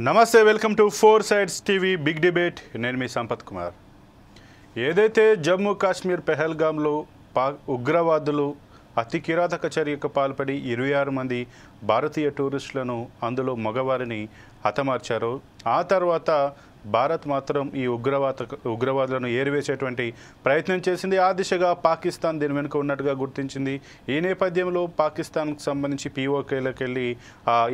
నమస్తే, welcome to four sides TV big debate. నేను మీ సంపత్ కుమార్. ఏదైతే జమ్మూ కాశ్మీర్ పెహల్గాంలో ఉగ్రవాదులు అతి కిరాతక చర్యకు పాల్పడి 26 మంది భారతీయ టూరిస్టులను, అందులో మగవారిని హతమార్చారో, ఆ తర్వాత భారత్ మాత్రం ఈ ఉగ్రవాదులను ఏరివేసేటువంటి ప్రయత్నం చేసింది. ఆ దిశగా పాకిస్తాన్ దీని వెనుక ఉన్నట్టుగా గుర్తించింది. ఈ నేపథ్యంలో పాకిస్తాన్కు సంబంధించి పీఓకేలకు వెళ్ళి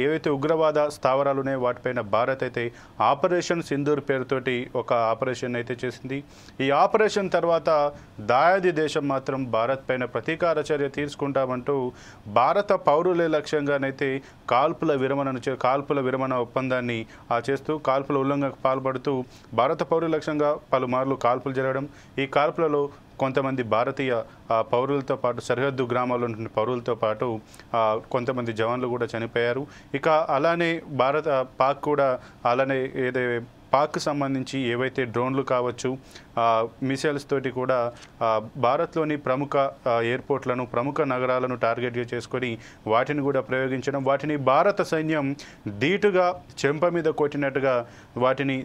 ఏవైతే ఉగ్రవాద స్థావరాలు ఉన్నాయో వాటిపైన భారత్ అయితే ఆపరేషన్ సింధూర్ పేరుతోటి ఒక ఆపరేషన్ అయితే చేసింది. ఈ ఆపరేషన్ తర్వాత దాయాది దేశం మాత్రం భారత్ పైన ప్రతీకార చర్య తీసుకుంటామంటూ భారత పౌరులే లక్ష్యంగానైతే కాల్పుల విరమణ ఒప్పందాన్ని చేస్తూ కాల్పుల ఉల్లంఘనకు పాల్పడుతూ భారత పౌరుల లక్ష్యంగా పలుమార్లు కాల్పులు జరగడం, ఈ కాల్పులలో కొంతమంది భారతీయ పౌరులతో పాటు సరిహద్దు గ్రామాల్లో ఉన్న పౌరులతో పాటు కొంతమంది జవాన్లు కూడా చనిపోయారు. ఇక అలానే పాక్ కూడా అలానే పాక్కు సంబంధించి ఏవైతే డ్రోన్లు కావచ్చు, మిసైల్స్ తోటి కూడా భారత్లోని ప్రముఖ ఎయిర్పోర్ట్లను, ప్రముఖ నగరాలను టార్గెట్గా చేసుకొని వాటిని కూడా ప్రయోగించడం, వాటిని భారత సైన్యం ధీటుగా చెంప మీద కొట్టినట్టుగా వాటిని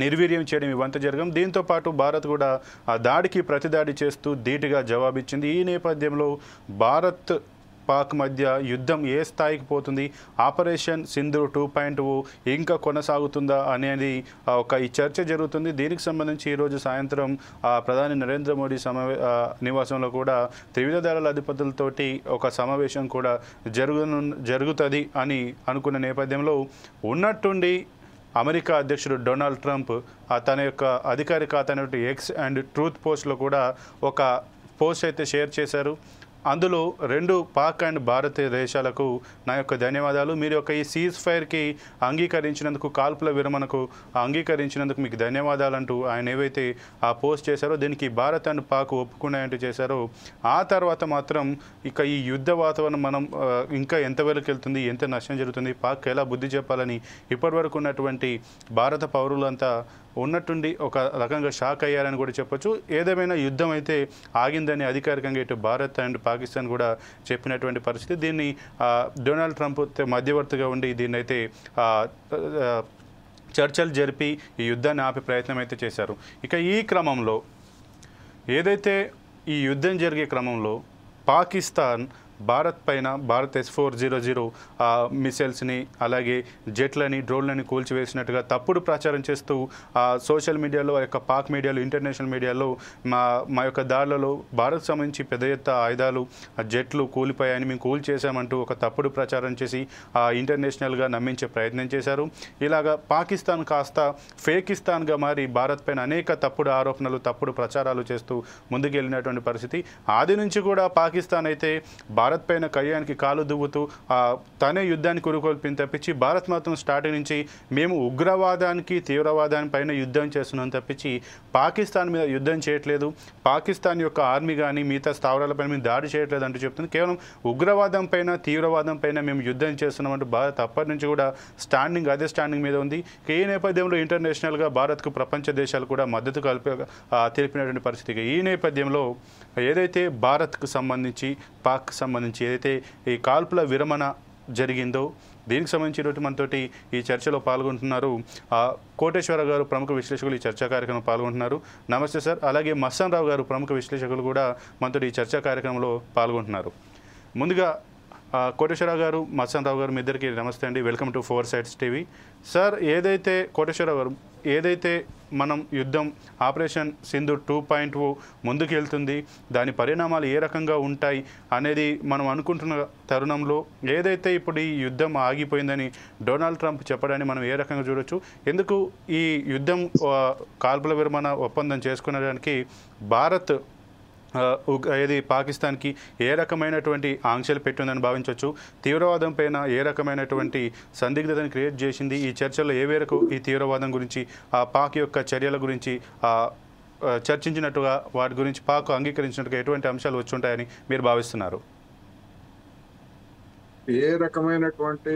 నిర్వీర్యం చేయడం ఇవంతా జరగడం. దీంతో పాటు భారత్ కూడా దాడికి ప్రతిదాడి చేస్తూ ధీటుగా జవాబిచ్చింది. ఈ నేపథ్యంలో భారత్ పాక్ మధ్య యుద్ధం ఏ స్థాయికి పోతుంది, ఆపరేషన్ సింధూర్ 2.0 ఇంకా కొనసాగుతుందా అనేది ఈ చర్చ జరుగుతుంది. దీనికి సంబంధించి ఈరోజు సాయంత్రం ప్రధాని నరేంద్ర మోడీ నివాసంలో కూడా త్రివిధ దళాల అధిపతులతోటి ఒక సమావేశం కూడా జరుగుతుంది అని అనుకున్న నేపథ్యంలో ఉన్నట్టుండి అమెరికా అధ్యక్షుడు డొనాల్డ్ ట్రంప్ తన యొక్క అధికారిక ఖాతా ఎక్స్ అండ్ ట్రూత్ పోస్ట్లో కూడా ఒక పోస్ట్ అయితే షేర్ చేశారు. అందులో రెండు పాక్ అండ్ భారత దేశాలకు నా యొక్క ధన్యవాదాలు, మీరు యొక్క ఈ సీజ్ ఫైర్కి అంగీకరించినందుకు, కాల్పుల విరమణకు అంగీకరించినందుకు మీకు ధన్యవాదాలు అంటూ ఆయన ఏవైతే పోస్ట్ చేశారో దీనికి భారత్ అండ్ పాక్ ఒప్పుకున్నాయంటూ చేశారో, ఆ తర్వాత మాత్రం ఇక ఈ యుద్ధ వాతావరణం మనం ఇంకా ఎంతవరకు వెళ్తుంది, ఎంత నష్టం జరుగుతుంది, పాక్ ఎలా బుద్ధి చెప్పాలని ఇప్పటివరకు ఉన్నటువంటి భారత పౌరులంతా ఉన్నట్టుండి ఒక రకంగా షాక్ అయ్యారని కూడా చెప్పొచ్చు. ఏదేమైనా యుద్ధం అయితే ఆగిందని అధికారికంగా ఇటు భారత్ అండ్ పాకిస్తాన్ కూడా చెప్పినటువంటి పరిస్థితి. దీన్ని డొనాల్డ్ ట్రంప్ మధ్యవర్తిగా ఉండి దీన్ని అయితే చర్చలు జరిపి ఈ యుద్ధాన్ని ఆపే ప్రయత్నం అయితే చేశారు. ఇక ఈ క్రమంలో ఏదైతే ఈ యుద్ధం జరిగే క్రమంలో పాకిస్తాన్ భారత్ పైన భారత్ S-400 మిసైల్స్ని, అలాగే జెట్లని, డ్రోన్లని కూల్చివేసినట్టుగా తప్పుడు ప్రచారం చేస్తూ సోషల్ మీడియాలో, యొక్క పాక్ మీడియాలో, ఇంటర్నేషనల్ మీడియాలో మా యొక్క దాడులలో భారత్ సంబంధించి పెద్ద ఎత్తున ఆయుధాలు, జెట్లు కూలిపోయాయని, మేము కూల్చేశామంటూ ఒక తప్పుడు ప్రచారం చేసి ఇంటర్నేషనల్గా నమ్మించే ప్రయత్నం చేశారు. ఇలాగా పాకిస్తాన్ కాస్త ఫేకిస్తాన్గా మారి భారత్ పైన అనేక తప్పుడు ఆరోపణలు, తప్పుడు ప్రచారాలు చేస్తూ ముందుకెళ్ళినటువంటి పరిస్థితి. ఆది నుంచి కూడా పాకిస్తాన్ అయితే భారత్ పైన కయ్యానికి కాలు దువ్వుతూ తనే యుద్ధానికి ఉరుకొల్పింది తప్పించి, భారత్ మాత్రం స్టార్టింగ్ నుంచి మేము ఉగ్రవాదానికి, తీవ్రవాదాని పైన యుద్ధం చేస్తున్నాం తప్పించి పాకిస్తాన్ మీద యుద్ధం చేయట్లేదు, పాకిస్తాన్ యొక్క ఆర్మీ కానీ మిగతా స్థావరాలపైన మేము దాడి చేయట్లేదు అంటూ చెప్తుంది. కేవలం ఉగ్రవాదం పైన, తీవ్రవాదం పైన మేము యుద్ధం చేస్తున్నామంటూ భారత్ అప్పటి నుంచి కూడా అదే స్టాండింగ్ మీద ఉంది. ఈ నేపథ్యంలో ఇంటర్నేషనల్గా భారత్కు ప్రపంచ దేశాలు కూడా మద్దతు తెలిపినటువంటి పరిస్థితి. ఈ నేపథ్యంలో ఏదైతే భారత్కు సంబంధించి, పాక్ సంబంధించి ఏదైతే ఈ కాల్పుల విరమణ జరిగిందో దీనికి సంబంధించి ఈరోజు మనతోటి ఈ చర్చలో పాల్గొంటున్నారు కోటేశ్వర గారు, ప్రముఖ విశ్లేషకులు ఈ చర్చా కార్యక్రమంలో పాల్గొంటున్నారు. నమస్తే సార్. అలాగే మస్తాన్ రావు గారు, ప్రముఖ విశ్లేషకులు కూడా మనతోటి ఈ చర్చా కార్యక్రమంలో పాల్గొంటున్నారు. ముందుగా కోటేశ్వర గారు, మస్తాన్ రావు గారు, మీ ఇద్దరికి నమస్తే అండి. Welcome to four sides TV. Sir, ఏదైతే కోటేశ్వర గారు, ఏదైతే మనం యుద్ధం ఆపరేషన్ సింధూర్ 2.0 ముందుకు వెళ్తుంది, దాని పరిణామాలు ఏ రకంగా ఉంటాయి అనేది మనం అనుకుంటున్న తరుణంలో ఏదైతే ఇప్పుడు ఈ యుద్ధం ఆగిపోయిందని డొనాల్డ్ ట్రంప్ చెప్పడాన్ని మనం ఏ రకంగా చూడొచ్చు? ఎందుకు ఈ యుద్ధం కాల్పుల విరమణ ఒప్పందం చేసుకునేదానికి భారత్ పాకిస్తాన్కి ఏ రకమైనటువంటి ఆంక్షలు పెట్టిందని భావించవచ్చు? తీవ్రవాదం పైన ఏ రకమైనటువంటి సందిగ్ధతను క్రియేట్ చేసింది? ఈ చర్చల్లో ఏ మేరకు ఈ తీవ్రవాదం గురించి, పాక్ యొక్క చర్యల గురించి చర్చించినట్టుగా, వాటి గురించి పాక్ అంగీకరించినట్టుగా ఎటువంటి అంశాలు వచ్చి ఉంటాయని మీరు భావిస్తున్నారు? ఏ రకమైనటువంటి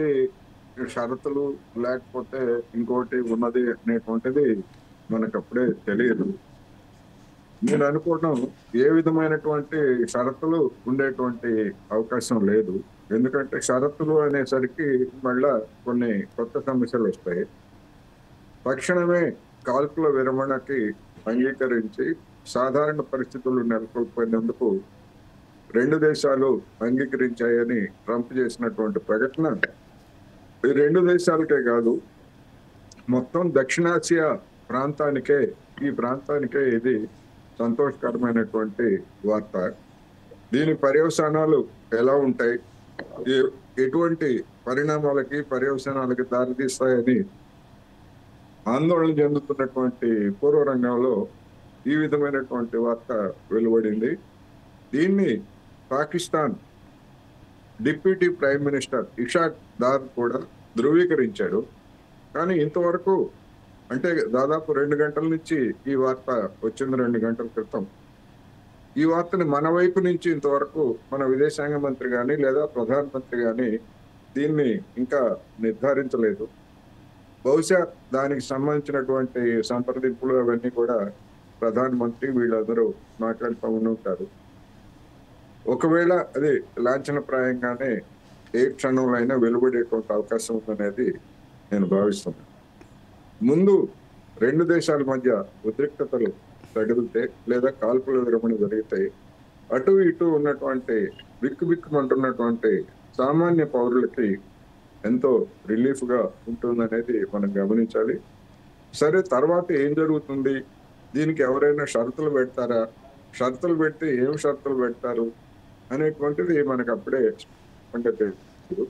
షరతులు లేకపోతే ఇంకోటి ఉన్నది అనేటువంటిది మనకు అప్పుడే తెలియదు. నేను అనుకోవడం ఏ విధమైనటువంటి షరతులు ఉండేటువంటి అవకాశం లేదు. ఎందుకంటే షరతులు అనేసరికి మళ్ళా కొన్ని కొత్త సమస్యలు వస్తాయి. తక్షణమే కాల్పుల విరమణకి అంగీకరించి సాధారణ పరిస్థితులు నెలకొల్పోయినందుకు రెండు దేశాలు అంగీకరించాయని ట్రంప్ చేసినటువంటి ప్రకటన ఈ రెండు దేశాలకే కాదు, మొత్తం దక్షిణాసియా ఈ ప్రాంతానికే ఇది సంతోషకరమైనటువంటి వార్త. దీని పర్యవసానాలు ఎలా ఉంటాయి, ఎటువంటి పర్యవసానాలకి దారితీస్తాయని ఆందోళన చెందుతున్నటువంటి పూర్వ రంగంలో ఈ విధమైనటువంటి వార్త వెలువడింది. దీన్ని Pakistan deputy prime minister Ishaq Dar కూడా ధృవీకరించాడు. కానీ ఇంతవరకు అంటే దాదాపు 2 గంటల నుంచి ఈ వార్త వచ్చింది, 2 గంటల క్రితం. ఈ వార్తని మన వైపు నుంచి ఇంతవరకు మన విదేశాంగ మంత్రి కానీ లేదా ప్రధానమంత్రి కానీ దీన్ని ఇంకా నిర్ధారించలేదు. బహుశా దానికి సంబంధించినటువంటి సంప్రదింపులు అవన్నీ కూడా ప్రధానమంత్రి వీళ్ళందరూ మాట్లాడుతూ ఉంటారు. ఒకవేళ అది లాంఛనప్రాయంగానే ఏ క్షణంలో అయినా వెలువడేటువంటి అవకాశం ఉందనేది నేను భావిస్తున్నాను. ముందు రెండు దేశాల మధ్య ఉద్రిక్తతలు తగిలితే లేదా కాల్పుల విరమణ జరిగితే అటు ఇటు ఉన్నటువంటి బిక్కుబిక్కుమంటున్నటువంటి సామాన్య పౌరులకి ఎంతో రిలీఫ్ గా ఉంటుందనేది మనం గమనించాలి. సరే, తర్వాత ఏం జరుగుతుంది, దీనికి ఎవరైనా షరతులు పెడతారా, షరతులు పెడితే ఏం షరతులు పెడతారు అనేటువంటిది మనకు అప్పుడే అంటే తెలియదు.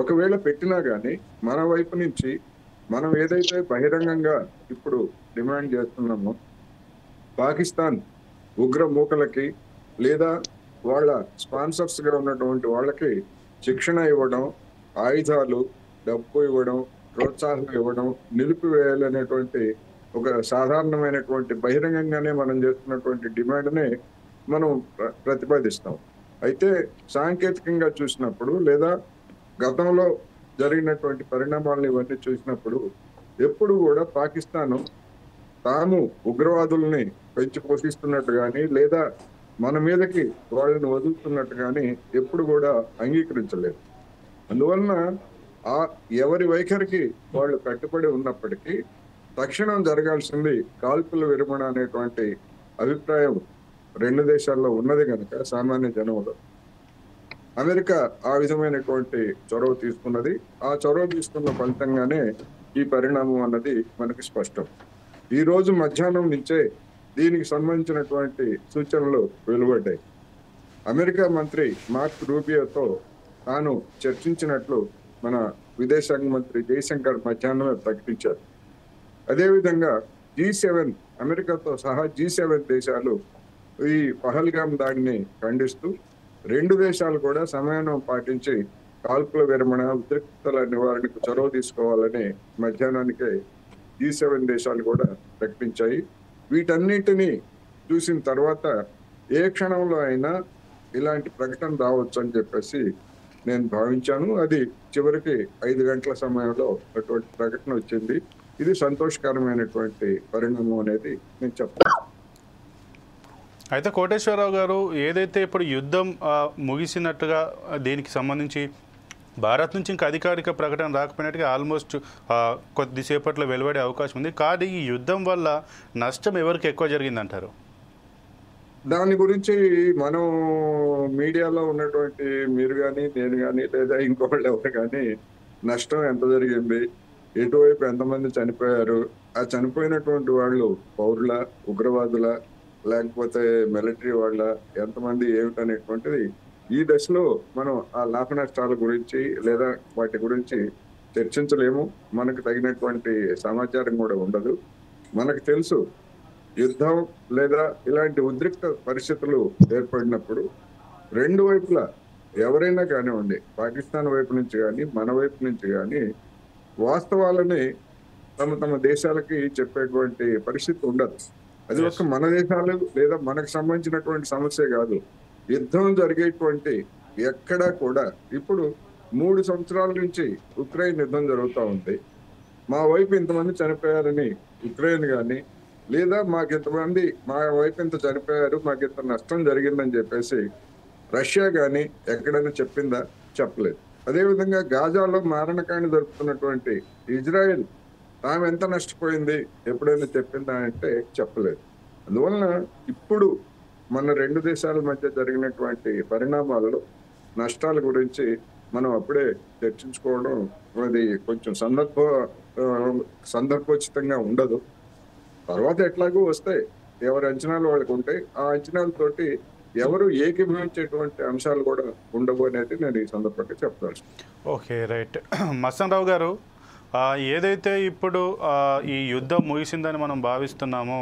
ఒకవేళ పెట్టినా కానీ మన వైపు నుంచి మనం ఏదైతే బహిరంగంగా ఇప్పుడు డిమాండ్ చేస్తున్నామో పాకిస్తాన్ ఉగ్ర మూకలకి లేదా వాళ్ళ స్పాన్సర్స్ గా ఉన్నటువంటి వాళ్ళకి శిక్షణ ఇవ్వడం, ఆయుధాలు, డబ్బు ఇవ్వడం, ప్రోత్సాహం ఇవ్వడం నిలిపివేయాలనేటువంటి ఒక సాధారణమైనటువంటి బహిరంగంగానే మనం చేస్తున్నటువంటి డిమాండ్నే మనం ప్రతిపాదిస్తాం. అయితే సాంకేతికంగా చూసినప్పుడు లేదా గతంలో జరిగినటువంటి పరిణామాలను ఇవన్నీ చూసినప్పుడు ఎప్పుడు కూడా పాకిస్తాన్ తాము ఉగ్రవాదుల్ని పెంచి పోషిస్తున్నట్టు కానీ లేదా మన మీదకి వాళ్ళని వదులుతున్నట్టు కానీ ఎప్పుడు కూడా అంగీకరించలేదు. అందువలన ఎవరి వైఖరికి వాళ్ళు కట్టుబడి ఉన్నప్పటికీ తక్షణం జరగాల్సింది కాల్పుల విరమణ అనేటువంటి అభిప్రాయం రెండు దేశాల్లో ఉన్నది కనుక సామాన్య జనంలో అమెరికా ఆ విధమైనటువంటి చొరవ తీసుకున్నది. ఆ చొరవ తీసుకున్న ఫలితంగానే ఈ పరిణామం అన్నది మనకి స్పష్టం. ఈ రోజు మధ్యాహ్నం నుంచే దీనికి సంబంధించినటువంటి సూచనలు వెలువడ్డాయి. అమెరికా మంత్రి మార్క్ రూబియోతో తాను చర్చించినట్లు మన విదేశాంగ మంత్రి జయశంకర్ మధ్యాహ్నమే ప్రకటించారు. అదేవిధంగా G7 అమెరికాతో సహా G7 దేశాలు ఈ పహల్గామ్ దాడిని ఖండిస్తూ రెండు దేశాలు కూడా సమన్వయం పాటించి కాల్పుల విరమణ, ఉద్రిక్తతల నివారణకు చొరవ తీసుకోవాలని మధ్యాహ్నానికే G7 దేశాలు కూడా ప్రకటించాయి. వీటన్నిటిని చూసిన తర్వాత ఏ క్షణంలో అయినా ఇలాంటి ప్రకటన రావచ్చు అని చెప్పేసి నేను భావించాను. అది చివరికి 5 గంటల సమయంలో అటువంటి ప్రకటన వచ్చింది. ఇది సంతోషకరమైనటువంటి పరిణామం అనేది నేను చెప్తాను. అయితే కోటేశ్వరరావు గారు, ఏదైతే ఇప్పుడు యుద్ధం ముగిసినట్టుగా దీనికి సంబంధించి భారత్ నుంచి ఇంకా అధికారిక ప్రకటన రాకపోయినట్టుగా ఆల్మోస్ట్ కొద్దిసేపట్లో వెలువడే అవకాశం ఉంది. కానీ ఈ యుద్ధం వల్ల నష్టం ఎవరికి ఎక్కువ జరిగిందంటారు? దాని గురించి మనం మీడియాలో ఉన్నటువంటి మీరు కానీ నేను కానీ లేదా ఇంకోళ్ళు ఎవరు కానీ నష్టం ఎంత జరిగింది, ఎటువైపు ఎంతమంది చనిపోయారు, ఆ చనిపోయినటువంటి వాళ్ళు పౌరుల, ఉగ్రవాదుల, లేకపోతే మిలిటరీ వాళ్ళ, ఎంతమంది ఏమిటనేటువంటిది ఈ దశలో మనం ఆ లాభ నష్టాల గురించి లేదా వాటి గురించి చర్చించలేము. మనకు తగినటువంటి సమాచారం కూడా ఉండదు. మనకు తెలుసు, యుద్ధం లేదా ఇలాంటి ఉద్రిక్త పరిస్థితులు ఏర్పడినప్పుడు రెండు వైపులా ఎవరైనా కానివ్వండి, పాకిస్తాన్ వైపు నుంచి కానీ మన వైపు నుంచి కానీ వాస్తవాలని తమ తమ దేశాలకి చెప్పేటువంటి పరిస్థితి ఉండదు. అది ఒక మన దేశాలు లేదా మనకు సంబంధించినటువంటి సమస్య కాదు. యుద్ధం జరిగేటువంటి ఎక్కడా కూడా ఇప్పుడు 3 సంవత్సరాల నుంచి ఉక్రెయిన్ యుద్ధం జరుగుతూ ఉంది. మా వైపు ఇంతమంది చనిపోయారని ఉక్రెయిన్ కానీ లేదా మా వైపు ఇంత చనిపోయారు, మాకు ఇంత నష్టం జరిగిందని చెప్పేసి రష్యా కానీ ఎక్కడైనా చెప్పిందా? చెప్పలేదు. అదేవిధంగా గాజాలో మారణకాండ జరుపుతున్నటువంటి ఇజ్రాయెల్ తాము ఎంత నష్టపోయింది ఎప్పుడైనా చెప్పిందా అంటే చెప్పలేదు. అందువలన ఇప్పుడు మన రెండు దేశాల మధ్య జరిగినటువంటి పరిణామాల్లో నష్టాల గురించి మనం అప్పుడే చర్చించుకోవడం అది కొంచెం సందర్భోచితంగా ఉండదు. తర్వాత ఎట్లాగో వస్తాయి, ఎవరి అంచనాలు వాళ్ళకు ఉంటాయి. ఆ అంచనాలతోటి ఎవరు ఏకీభవించేటువంటి అంశాలు కూడా ఉండవు అనేది నేను ఈ సందర్భంగా చెప్తాను. Okay, right. మస్తాన్ రావు గారు, ఏదైతే ఇప్పుడు ఈ యుద్ధం ముగిసిందని మనం భావిస్తున్నామో,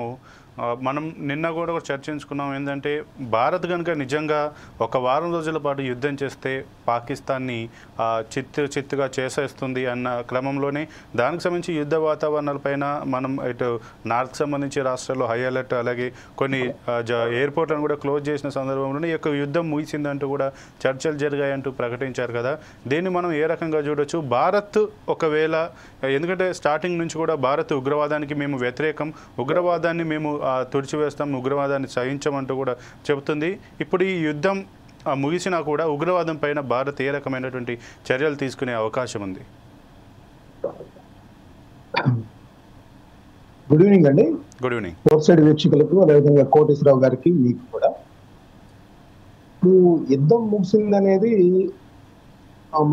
మనం నిన్న కూడా చర్చించుకున్నాం ఏంటంటే భారత్ కనుక నిజంగా ఒక వారం రోజుల పాటు యుద్ధం చేస్తే పాకిస్తాన్ని చిత్తుగా చేసేస్తుంది అన్న క్రమంలోనే దానికి సంబంధించి యుద్ధ వాతావరణాలపైన మనం ఇటు నార్త్కి సంబంధించి రాష్ట్రాల్లో హై అలర్ట్, అలాగే కొన్ని ఎయిర్పోర్ట్లను కూడా క్లోజ్ చేసిన సందర్భంలోనే ఈ యొక్క యుద్ధం ముగిసిందంటూ కూడా చర్చలు జరిగాయంటూ ప్రకటించారు కదా. దీన్ని మనం ఏ రకంగా చూడొచ్చు? భారత్ ఒకవేళ, ఎందుకంటే స్టార్టింగ్ నుంచి కూడా భారత్ ఉగ్రవాదానికి మేము వ్యతిరేకం, ఉగ్రవాదాన్ని మేము తుడిచివేస్తాం, ఉగ్రవాదాన్ని సహించమంటూ కూడా చెబుతుంది. ఇప్పుడు ఈ యుద్ధం ముగిసినా కూడా ఉగ్రవాదం పైన భారత్ ఏ రకమైనటువంటి చర్యలు తీసుకునే అవకాశం ఉంది? గుడ్ ఈవినింగ్ అండి. Good evening. ఫోర్ సైడ్ వీక్షకులకు, అదేవిధంగా కోటేశ్వరరావు గారికి, మీకు కూడా. ఇప్పుడు యుద్ధం ముగిసిందనేది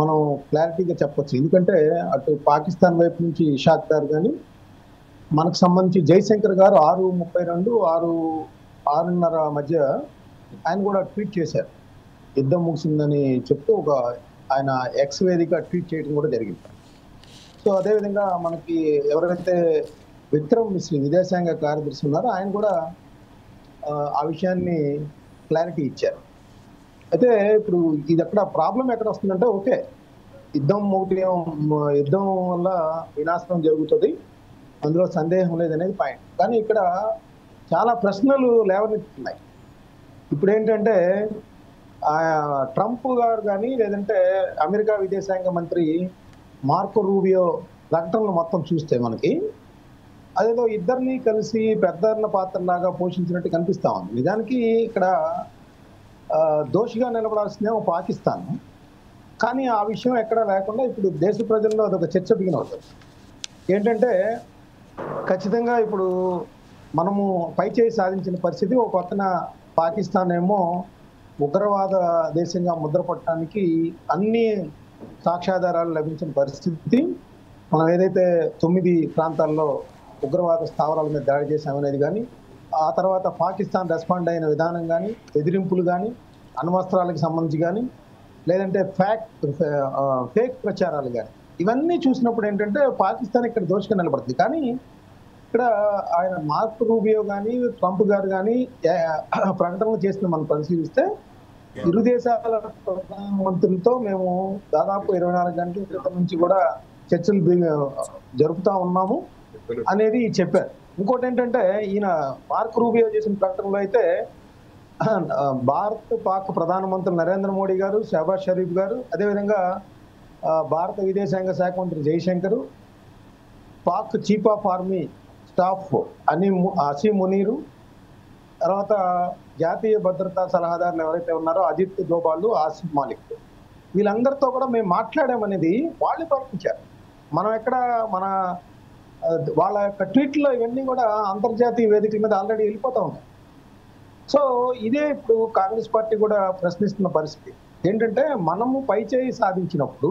మనం క్లారిటీగా చెప్పొచ్చు. ఎందుకంటే అటు పాకిస్తాన్ వైపు నుంచి ఇషాక్ దార్ కానీ, మనకు సంబంధించి జైశంకర్ గారు 6:32 6:30 మధ్య ఆయన కూడా ట్వీట్ చేశారు, యుద్ధం ముగిసిందని చెప్తూ ఆయన ఎక్స్ వేదిక ట్వీట్ చేయడం కూడా జరిగింది. సో అదేవిధంగా మనకి ఎవరైతే విక్రమ్ మిశ్రీ విదేశాంగ కార్యదర్శి ఉన్నారో ఆయన కూడా ఆ విషయాన్ని క్లారిటీ ఇచ్చారు. అయితే ఇప్పుడు ఇది ఎక్కడ ప్రాబ్లం ఎక్కడ వస్తుందంటే, ఓకే యుద్ధం వల్ల వినాశనం జరుగుతుంది, అందులో సందేహం లేదనేది పాయింట్. కానీ ఇక్కడ చాలా ప్రశ్నలు లేవనెత్తుతున్నాయి. ఇప్పుడు ఏంటంటే ట్రంప్ గారు కానీ, లేదంటే అమెరికా విదేశాంగ మంత్రి మార్కో రూబియో ప్రకటనలు మొత్తం చూస్తే మనకి అదేదో ఇద్దరిని కలిసి పెద్దన్న పాత్రలాగా పోషించినట్టు కనిపిస్తా ఉంది. నిజానికి ఇక్కడ దోషిగా నిలబడాల్సిందేమో పాకిస్తాన్, కానీ ఆ విషయం ఎక్కడా లేకుండా ఇప్పుడు దేశ ప్రజల్లో అదొక చర్చ బిగిన్ అవుతుంది. ఏంటంటే ఖచ్చితంగా ఇప్పుడు మనము పైచేయి సాధించిన పరిస్థితి, ఒక పక్కన పాకిస్తాన్ ఏమో ఉగ్రవాద దేశంగా ముద్రపట్టడానికి అన్ని సాక్ష్యాధారాలు లభించిన పరిస్థితి. మనం ఏదైతే 9 ప్రాంతాల్లో ఉగ్రవాద స్థావరాల మీద దాడి చేశామనేది కానీ, ఆ తర్వాత పాకిస్తాన్ రెస్పాండ్ అయిన విధానం కానీ, బెదిరింపులు కానీ, అణ్వస్త్రాలకు సంబంధించి కానీ, లేదంటే ఫేక్ ప్రచారాలు కానీ, ఇవన్నీ చూసినప్పుడు ఏంటంటే పాకిస్తాన్ ఇక్కడ దోషంగా నిలబడుతుంది. కానీ ఇక్కడ ఆయన మార్కో రూబియో కానీ, ట్రంప్ గారు కానీ ప్రకటనలు చేసిన మనం పరిశీలిస్తే, ఇరు దేశాల ప్రధానమంత్రులతో మేము దాదాపు 24 గంటల క్రితం నుంచి కూడా చర్చలు జరుపుతా ఉన్నాము అనేది చెప్పారు. ఇంకోటి ఏంటంటే, ఈయన మార్కో రూబియో చేసిన ప్రకటనలో అయితే భారత్ పాక్ ప్రధానమంత్రి నరేంద్ర మోడీ గారు, షహబాజ్ షరీఫ్ గారు, అదేవిధంగా భారత విదేశాంగ శాఖ మంత్రి Jaishankar, Pak chief of army staff Asim Munir, తర్వాత జాతీయ భద్రతా సలహాదారులు ఎవరైతే ఉన్నారో అజిత్ దోబాల్, ఆసిఫ్ మాలిక్, వీళ్ళందరితో కూడా మేము మాట్లాడామనేది వాళ్ళు ప్రకటించారు. మనం ఎక్కడ వాళ్ళ యొక్క ట్వీట్లో ఇవన్నీ కూడా అంతర్జాతీయ వేదికల మీద ఆల్రెడీ వెళ్ళిపోతా ఉన్నాయి. సో ఇదే ఇప్పుడు కాంగ్రెస్ పార్టీ కూడా ప్రశ్నిస్తున్న పరిస్థితి ఏంటంటే, మనము పైచేయి సాధించినప్పుడు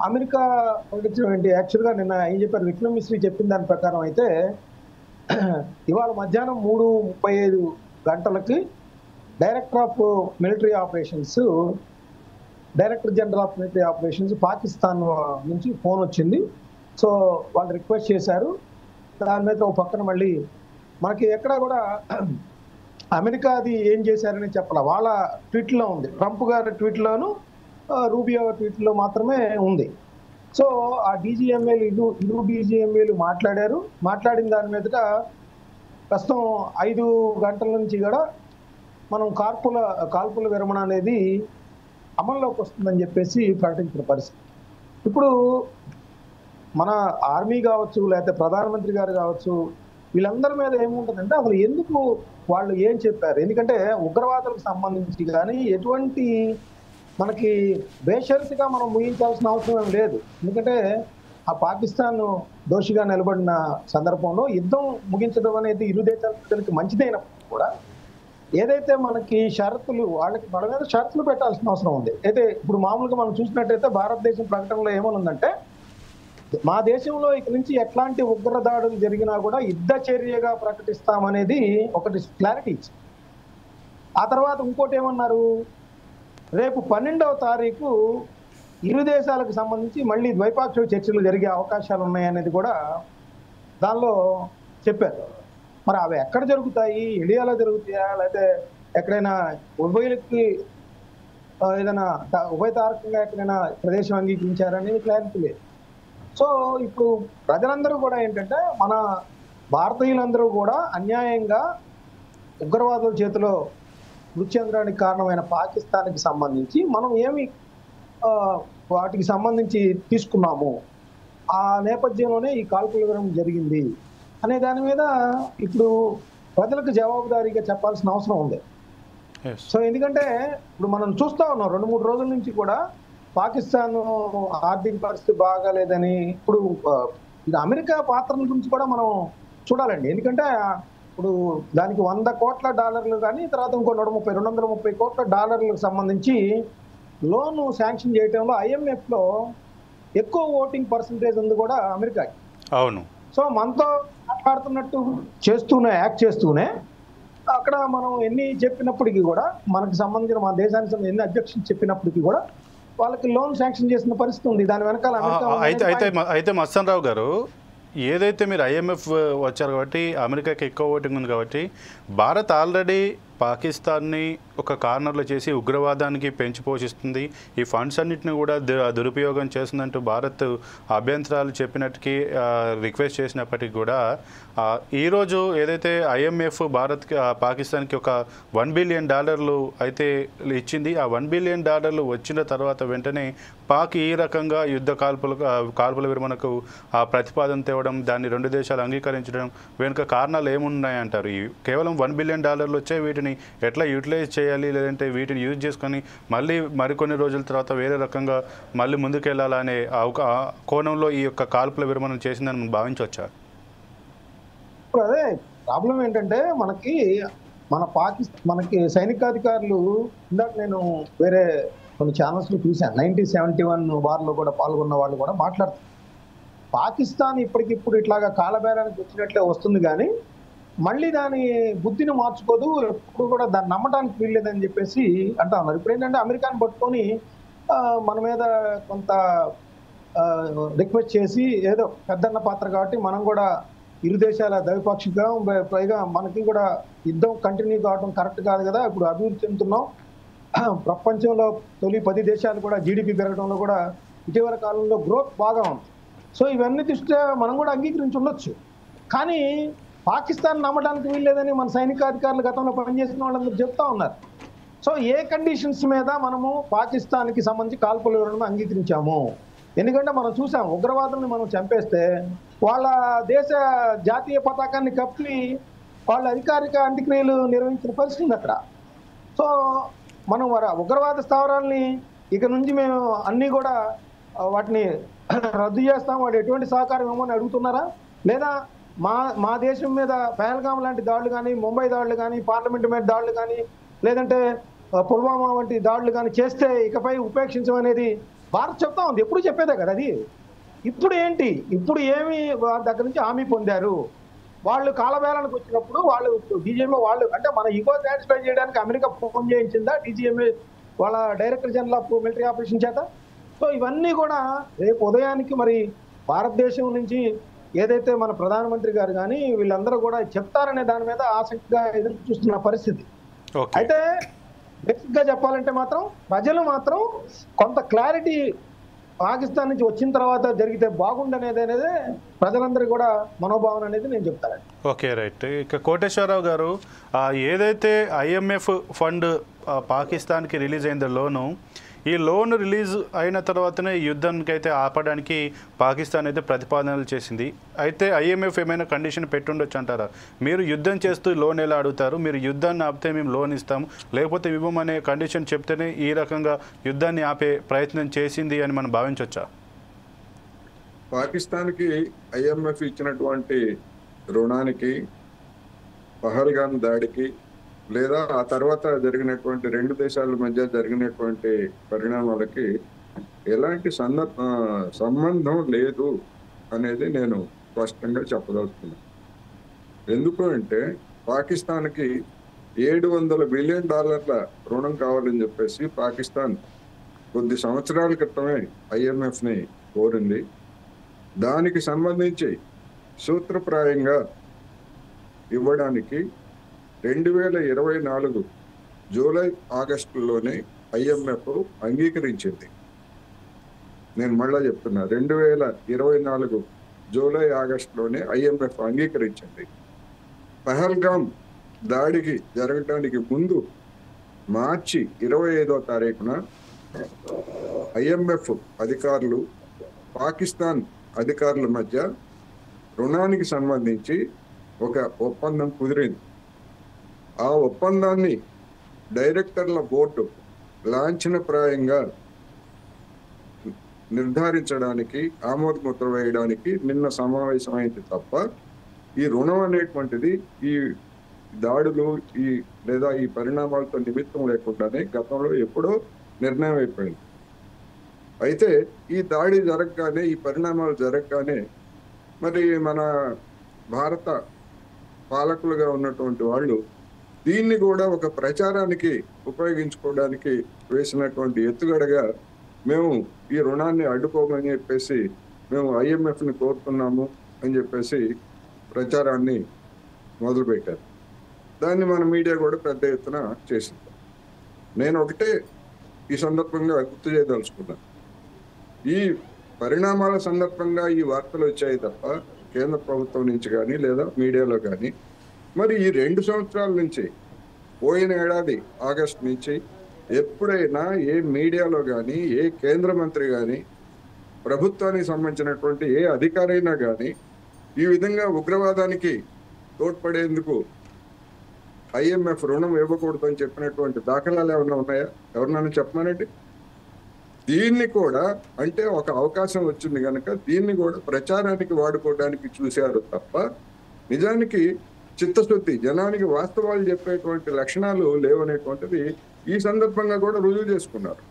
అమెరికా ప్రకటించినటువంటి, యాక్చువల్గా నిన్న ఏం చెప్పారు, విక్రమ్ మిశ్రీ చెప్పిన దాని ప్రకారం అయితే ఇవాళ మధ్యాహ్నం 3:35 గంటలకి director general of military operations Pakistan నుంచి ఫోన్ వచ్చింది. సో వాళ్ళు రిక్వెస్ట్ చేశారు. దాని మీద ఒక పక్కన మళ్ళీ మనకి ఎక్కడ కూడా అమెరికా అది ఏం చేశారని చెప్పాల, వాళ్ళ ట్వీట్లో ఉంది. ట్రంప్ గారి ట్వీట్లోను రూబియో ట్వీట్లో మాత్రమే ఉంది. సో ఆ డీజీఎంఏలు ఇరు డీజీఎంఏలు మాట్లాడిన దాని మీదట ప్రస్తుతం 5 గంటల నుంచి కూడా మనం కాల్పుల విరమణ అనేది అమల్లోకి వస్తుందని చెప్పేసి ప్రకటించిన పరిస్థితి. ఇప్పుడు మన ఆర్మీ కావచ్చు, లేకపోతే ప్రధానమంత్రి గారు కావచ్చు, వీళ్ళందరి మీద ఏముంటుందంటే అసలు ఎందుకు వాళ్ళు ఏం చెప్పారు? ఎందుకంటే ఉగ్రవాదులకు సంబంధించి కానీ ఎటువంటి మనకి బేషరతుగా మనం ముగించాల్సిన అవసరం ఏం లేదు. ఎందుకంటే ఆ పాకిస్తాన్ దోషిగా నిలబడిన సందర్భంలో యుద్ధం ముగించడం అనేది ఇరు దేశాల ప్రజలకు మంచిదైనప్పుడు కూడా ఏదైతే మనకి షరతులు వాళ్ళ మీద షరతులు పెట్టాల్సిన అవసరం ఉంది. అయితే ఇప్పుడు మామూలుగా మనం చూసినట్టయితే భారతదేశం ప్రకటనలో ఏమనుందంటే, మా దేశంలో ఇక నుంచి ఎట్లాంటి ఉగ్రదాడులు జరిగినా కూడా యుద్ధ చర్యగా ప్రకటిస్తామనేది ఒకటి క్లారిటీ ఇచ్చింది. ఆ తర్వాత ఇంకోటి ఏమన్నారు, రేపు 12వ తారీఖు ఇరు దేశాలకు సంబంధించి మళ్ళీ ద్వైపాక్షిక చర్చలు జరిగే అవకాశాలు ఉన్నాయనేది కూడా దానిలో చెప్పారు. మరి అవి ఎక్కడ జరుగుతాయి, ఇండియాలో జరుగుతాయా, లేకపోతే ఎక్కడైనా ఉభయులకి ఏదైనా ఉభయతారకంగా ఎక్కడైనా ప్రదేశం అంగీకరించారనేది క్లారిటీ లేదు. సో ఇప్పుడు ప్రజలందరూ కూడా ఏంటంటే, మన భారతీయులందరూ కూడా అన్యాయంగా ఉగ్రవాదుల చేతిలో మృతి చెందడానికి కారణమైన పాకిస్తాన్కి సంబంధించి మనం ఏమి వాటికి సంబంధించి తీసుకున్నాము, ఆ నేపథ్యంలోనే ఈ కాల్పుల విరమణ జరిగింది అనే దాని మీద ఇప్పుడు ప్రజలకు జవాబుదారీగా చెప్పాల్సిన అవసరం ఉంది. సో ఎందుకంటే ఇప్పుడు మనం చూస్తా ఉన్నాం 2-3 రోజుల నుంచి కూడా పాకిస్తాన్ ఆర్థిక పరిస్థితి బాగాలేదని. ఇప్పుడు ఇది అమెరికా పాత్ర గురించి కూడా మనం చూడాలండి. ఎందుకంటే ఇప్పుడు దానికి $100 కోట్ల కానీ తర్వాత ఇంకో 230 కోట్ల డాలర్లకు సంబంధించి లోను శాంక్షన్ చేయడంలో IMF లో ఎక్కువ ఓటింగ్ పర్సంటేజ్ ఉంది కూడా అమెరికాకి. అవును. సో మనతో మాట్లాడుతున్నట్టు యాక్ట్ చేస్తూనే అక్కడ మనం ఎన్ని చెప్పినప్పటికీ కూడా, మనకు సంబంధించిన మన దేశానికి సంబంధించిన ఎన్ని అబ్జెక్షన్స్ చెప్పినప్పటికీ కూడా వాళ్ళకి లోన్ శాంక్షన్ చేసిన పరిస్థితి ఉంది. దాని వెనకాల అయితే మస్తాన్ రావు గారు, ఏదైతే మీరు IMF వచ్చారు కాబట్టి అమెరికాకి ఎక్కువ ఓటింగ్ ఉంది కాబట్టి భారత్ ఆల్రెడీ పాకిస్తాన్ని ఒక కార్నర్లో చేసి ఉగ్రవాదానికి పెంచి పోషిస్తుంది, ఈ ఫండ్స్ అన్నింటినీ కూడా దురుపయోగం చేస్తుందంటూ భారత్ అభ్యంతరాలు చెప్పినట్టుకి రిక్వెస్ట్ చేసినప్పటికీ కూడా ఈరోజు ఏదైతే IMF భారత్కి పాకిస్తాన్కి ఒక $1 బిలియన్ అయితే ఇచ్చింది. ఆ $1 బిలియన్ వచ్చిన తర్వాత వెంటనే పాక్ ఈ రకంగా యుద్ధ కాల్పుల విరమణకు ప్రతిపాదన తేవడం, దాన్ని 2 దేశాలు అంగీకరించడం వెనుక కారణాలు ఏమున్నాయంటారు? కేవలం $1 బిలియన్ వచ్చే వీటిని ఎట్లా యూటిలైజ్ చేయాలి, లేదంటే వీటిని యూజ్ చేసుకొని మళ్ళీ మరికొన్ని రోజుల తర్వాత వేరే రకంగా మళ్ళీ ముందుకెళ్లాలనే కోణంలో ఈ యొక్క కాల్పుల విరమణ చేసిందని మనం భావించవచ్చా? ఇప్పుడు అదే ప్రాబ్లం ఏంటంటే, మనకి సైనికాధికారులు, ఇందాక నేను వేరే కొన్ని ఛానల్స్ లో చూశాను, 1971 వార్లో కూడా పాల్గొన్న వాళ్ళు కూడా మాట్లాడుతారు. పాకిస్తాన్ ఇప్పటికిప్పుడు ఇట్లాగా కాలబేరానికి వచ్చినట్లే వస్తుంది కానీ మళ్ళీ దాని బుద్ధిని మార్చుకోదు, ఎప్పుడు కూడా దాన్ని నమ్మడానికి వీల్లేదని చెప్పేసి అంటా ఉన్నారు. ఇప్పుడు ఏంటంటే అమెరికాని పట్టుకొని మన మీద కొంత రిక్వెస్ట్ చేసి, ఏదో పెద్దన్న పాత్ర కాబట్టి మనం కూడా ఇరు దేశాల ద్వైపాక్షిక, పైగా మనకి కూడా యుద్ధం కంటిన్యూ కావడం కరెక్ట్ కాదు కదా, ఇప్పుడు అభివృద్ధి చెందుతున్నాం, ప్రపంచంలో తొలి 10 దేశాలు కూడా GDP పెరగడంలో కూడా ఇటీవల కాలంలో గ్రోత్ బాగా ఉంది. సో ఇవన్నీ దృష్ట్యా మనం కూడా అంగీకరించి ఉండొచ్చు. కానీ పాకిస్తాన్ నమ్మడానికి వీల్లేదని మన సైనికాధికారులు గతంలో పనిచేసిన వాళ్ళందరూ చెప్తా ఉన్నారు. సో ఏ కండిషన్స్ మీద మనము పాకిస్తాన్కి సంబంధించి కాల్పుల విరమణ అంగీకరించాము? ఎందుకంటే మనం చూసాం, ఉగ్రవాదుల్ని మనం చంపేస్తే వాళ్ళ దేశ జాతీయ పతాకాన్ని కప్పి వాళ్ళ అధికారిక అంత్యక్రియలు నిర్వహించిన పరిస్థితి అక్కడ. సో మనం ఉగ్రవాద స్థావరాలని ఇక నుంచి మేము అన్నీ కూడా వాటిని రద్దు చేస్తాం, వాడు ఎటువంటి సహకారం ఏమని అడుగుతున్నారా? లేదా మా దేశం మీద పహల్గామ్ లాంటి దాడులు కానీ, ముంబై దాడులు కానీ, పార్లమెంట్ మీద దాడులు కానీ, లేదంటే పుల్వామా వంటి దాడులు కానీ చేస్తే ఇకపై ఉపేక్షించమనేది భారత్ చెప్తా ఉంది. ఎప్పుడు చెప్పేదే కదా అది. ఇప్పుడు ఏంటి, ఇప్పుడు ఏమి దగ్గర నుంచి హామీ పొందారు? వాళ్ళు కాలబేరానికి వచ్చినప్పుడు వాళ్ళు DGMA వాళ్ళు అంటే మన ఈగో సాటిస్ఫై చేయడానికి అమెరికా ఫోన్ చేయించిందా DGMA వాళ్ళ director general of military operation చేత? సో ఇవన్నీ కూడా రేపు ఉదయానికి మరి భారతదేశం నుంచి ఏదైతే మన ప్రధానమంత్రి గారు కానీ వీళ్ళందరూ కూడా చెప్తారనే దాని మీద ఆసక్తిగా ఎదురు చూస్తున్న పరిస్థితి. అయితే బేసిక్ గా చెప్పాలంటే మాత్రం ప్రజలు మాత్రం కొంత క్లారిటీ పాకిస్తాన్ నుంచి వచ్చిన తర్వాత జరిగితే బాగుండనేది ప్రజలందరూ కూడా మనోభావన అనేది నేను చెప్తాను. Okay, right. ఇక కోటేశ్వరరావు గారు, ఏదైతే IMF ఫండ్ పాకిస్తాన్కి రిలీజ్ అయిందో లోను, ఈ లోన్ రిలీజ్ అయిన తర్వాతనే యుద్ధానికి అయితే ఆపడానికి పాకిస్తాన్ అయితే ప్రతిపాదనలు చేసింది. అయితే IMF ఏమైనా కండిషన్ పెట్టుండొచ్చు అంటారా? మీరు యుద్ధం చేస్తూ లోన్ ఎలా అడుగుతారు, మీరు యుద్ధాన్ని ఆపితే మేము లోన్ ఇస్తాము, లేకపోతే ఇవ్వమనే కండిషన్ చెప్తేనే ఈ రకంగా యుద్ధాన్ని ఆపే ప్రయత్నం చేసింది అని మనం భావించవచ్చా? పాకిస్తాన్కి IMF ఇచ్చినటువంటి రుణానికి, పహల్గామ్ దాడికి, లేదా ఆ తర్వాత జరిగినటువంటి రెండు దేశాల మధ్య జరిగినటువంటి పరిణామాలకి ఎలాంటి సంబంధం లేదు అనేది నేను స్పష్టంగా చెప్పదలుచుకున్నాను. ఎందుకు అంటే పాకిస్తాన్కి $700 బిలియన్ రుణం కావాలని చెప్పేసి పాకిస్తాన్ కొద్ది సంవత్సరాల క్రితమే IMFని కోరింది. దానికి సంబంధించి సూత్రప్రాయంగా ఇవ్వడానికి 2024 జూలై ఆగస్టులోనే IMF అంగీకరించింది. నేను మళ్ళా చెప్తున్నా, 2024 జూలై ఆగస్టులోనే IMF అంగీకరించింది. పహల్గామ్ దాడికి జరగడానికి ముందు మార్చి 25వ తారీఖున IMF అధికారులు, పాకిస్తాన్ అధికారుల మధ్య రుణానికి సంబంధించి ఒక ఒప్పందం కుదిరింది. ఆ ఒప్పందాన్ని డైరెక్టర్ల బోర్డు లాంఛనప్రాయంగా నిర్ధారించడానికి, ఆమోదముద్ర వేయడానికి నిన్న సమావేశమైంది తప్ప ఈ రుణం అనేటువంటిది ఈ దాడులు లేదా ఈ పరిణామాలతో నిమిత్తం లేకుండానే గతంలో ఎప్పుడో నిర్ణయం అయిపోయింది. అయితే ఈ దాడి జరగగానే, ఈ పరిణామాలు జరగగానే మరి మన భారత పాలకులుగా ఉన్నటువంటి వాళ్ళు దీన్ని కూడా ఒక ప్రచారానికి ఉపయోగించుకోవడానికి వేసినటువంటి ఎత్తుగడగా మేము ఈ రుణాన్ని అడ్డుకోమని చెప్పేసి మేము IMFని కోరుతున్నాము అని చెప్పేసి ప్రచారాన్ని మొదలుపెట్టారు. దాన్ని మన మీడియా కూడా పెద్ద ఎత్తున చేసింది. నేను ఒకటే ఈ సందర్భంగా గుర్తు చేయదలుచుకున్నాను, ఈ పరిణామాల సందర్భంగా ఈ వార్తలు వచ్చాయి తప్ప కేంద్ర ప్రభుత్వం నుంచి కానీ లేదా మీడియాలో కానీ మరి ఈ 2 సంవత్సరాల నుంచి, పోయిన ఏడాది ఆగస్టు నుంచి ఎప్పుడైనా ఏ మీడియాలో కానీ, ఏ కేంద్ర మంత్రి కానీ, ప్రభుత్వానికి సంబంధించినటువంటి ఏ అధికారైనా కానీ ఈ విధంగా ఉగ్రవాదానికి తోడ్పడేందుకు IMF రుణం ఇవ్వకూడదు అని చెప్పినటువంటి దాఖలాలు ఏమైనా ఉన్నాయా? ఎవరినైనా చెప్పమానండి. దీన్ని కూడా అంటే ఒక అవకాశం వచ్చింది కనుక దీన్ని కూడా ప్రచారానికి వాడుకోవడానికి చూశారు తప్ప నిజానికి చిత్తశుద్ధి, జనానికి వాస్తవాలు చెప్పేటువంటి లక్షణాలు లేవనేటువంటిది ఈ సందర్భంగా కూడా రుజువు చేసుకున్నారు.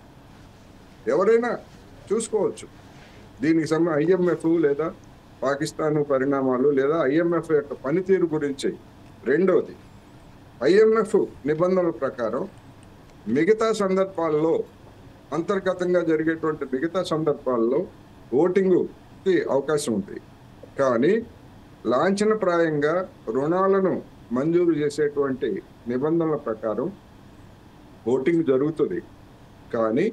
ఎవరైనా చూసుకోవచ్చు. దీనికి IMF లేదా పాకిస్తాన్ పరిణామాలు లేదా IMF యొక్క పనితీరు గురించి. రెండవది, IMF నిబంధనల ప్రకారం మిగతా సందర్భాల్లో, అంతర్గతంగా జరిగేటువంటి మిగతా సందర్భాల్లో ఓటింగ్కి అవకాశం ఉంది. కానీ లాంఛనప్రాయంగా రుణాలను మంజూరు చేసేటువంటి నిబంధనల ప్రకారం ఓటింగ్ జరుగుతుంది. కానీ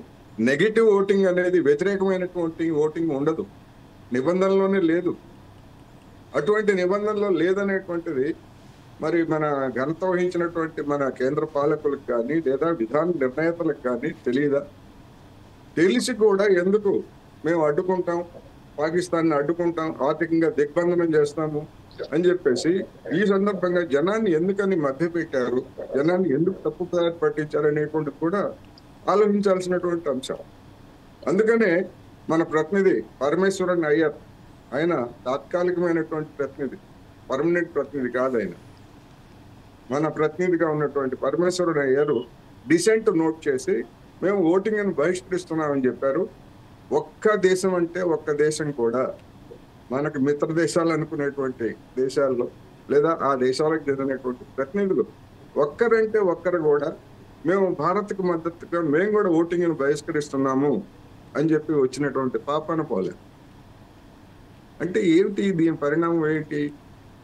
నెగిటివ్ ఓటింగ్ అనేది, వ్యతిరేకమైనటువంటి ఓటింగ్ ఉండదు, నిబంధనలోనే లేదు. అటువంటి నిబంధనలో లేదనేటువంటిది మరి మన ఘనత వహించినటువంటి మన కేంద్ర పాలకులకు కానీ లేదా విధాన నిర్ణేతలకు కానీ తెలియదా? తెలిసి కూడా ఎందుకు మేము అడ్డుకుంటాం, పాకిస్తాన్ని అడ్డుకుంటాం, ఆర్థికంగా దిగ్బంధనం చేస్తాము అని చెప్పేసి ఈ సందర్భంగా జనాన్ని ఎందుకని మభ్యపెట్టారు, జనాన్ని ఎందుకు తప్పుదారి పట్టించారు అనేటువంటిది కూడా ఆలోచించాల్సినటువంటి అంశం. అందుకనే మన ప్రతినిధి పరమేశ్వరన్ అయ్యర్, ఆయన తాత్కాలికమైనటువంటి ప్రతినిధి, పర్మనెంట్ ప్రతినిధి కాదు ఆయన. మన ప్రతినిధిగా ఉన్నటువంటి పరమేశ్వరన్ అయ్యర్ డిసెంట్ నోట్ చేసి మేము ఓటింగ్ని బహిష్కరిస్తున్నామని చెప్పారు. ఒక్క దేశం అంటే ఒక్క దేశం కూడా, మనకు మిత్ర దేశాలు అనుకునేటువంటి దేశాల్లో లేదా ఆ దేశాలకు చెందినటువంటి ప్రతినిధులు ఒక్కరంటే ఒక్కరు కూడా మేము భారత్కు మద్దతుగా మేము కూడా ఓటింగ్ను బహిష్కరిస్తున్నాము అని చెప్పి వచ్చినటువంటి పాపాన పోలేదు. అంటే ఏమిటి దీని పరిణామం ఏంటి?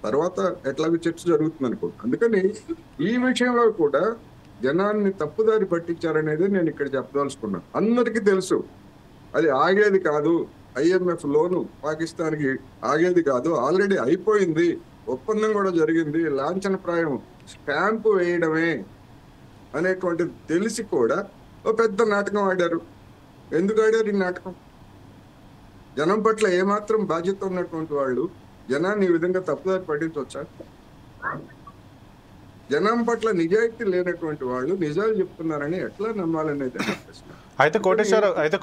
తర్వాత ఎట్లాగో చర్చ జరుగుతుంది అనుకోండి. అందుకని ఈ విషయంలో కూడా జనాన్ని తప్పుదారి పట్టించారనేది నేను ఇక్కడ చెప్పదలుచుకున్నాను. అందరికీ తెలుసు అది ఆగేది కాదు, IMF లోను పాకిస్తాన్కి ఆగేది కాదు, ఆల్రెడీ అయిపోయింది, ఒప్పందం కూడా జరిగింది, లాంఛనప్రాయం స్టాంపు వేయడమే అనేటువంటిది తెలిసి కూడా ఓ పెద్ద నాటకం ఆడారు. ఎందుకు ఆడారు ఈ నాటకం? జనం పట్ల ఏమాత్రం బాధ్యత ఉన్నటువంటి వాళ్ళు జనాన్ని ఈ విధంగా తప్పుదారి పట్టించవచ్చా? జనం పట్ల నిజాయితీ లేనటువంటి వాళ్ళు నిజాలు చెప్తున్నారని ఎట్లా నమ్మాలనేది ప్రశ్న. అయితే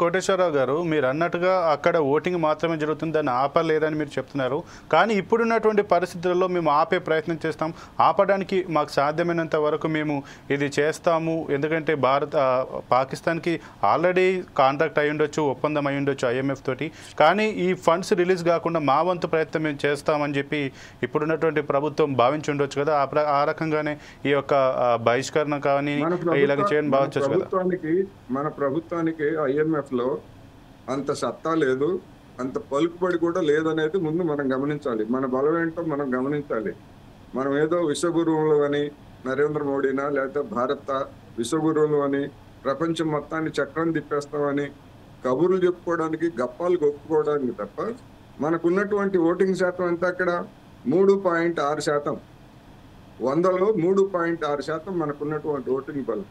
కోటేశ్వరరావు గారు, మీరు అన్నట్టుగా అక్కడ ఓటింగ్ మాత్రమే జరుగుతుంది, దాన్ని ఆపలేరని మీరు చెప్తున్నారు. కానీ ఇప్పుడున్నటువంటి పరిస్థితుల్లో మేము ఆపే ప్రయత్నం చేస్తాం, ఆపడానికి మాకు సాధ్యమైనంత వరకు మేము ఇది చేస్తాము. ఎందుకంటే పాకిస్తాన్కి ఆల్రెడీ కాంట్రాక్ట్ అయి ఉండొచ్చు, ఒప్పందం అయి ఉండొచ్చు IMF తోటి. కానీ ఈ ఫండ్స్ రిలీజ్ కాకుండా మా వంతు ప్రయత్నం మేము చేస్తామని చెప్పి ఇప్పుడున్నటువంటి ప్రభుత్వం భావించి ఉండొచ్చు కదా. ఆ రకంగానే ఈ యొక్క బహిష్కరణ కానీ ఇలాగ చేయని భావించవచ్చు కదా. మన ప్రభుత్వానికి IMF లో అంత సత్తా లేదు, అంత పలుకుబడి కూడా లేదనేది ముందు మనం గమనించాలి. మన బలం ఏంటో మనం గమనించాలి. మనం ఏదో విశ్వగురువులు అని నరేంద్ర మోడీనా లేకపోతే భారత విశ్వగురువులు అని ప్రపంచం మొత్తాన్ని చక్రం తిప్పేస్తామని కబుర్లు చెప్పుకోవడానికి, గప్పాలు కొప్పుకోవడానికి తప్ప మనకున్నటువంటి ఓటింగ్ శాతం ఎంత అక్కడ 3.6%. 100లో 3.6% మనకున్నటువంటి ఓటింగ్ బలం.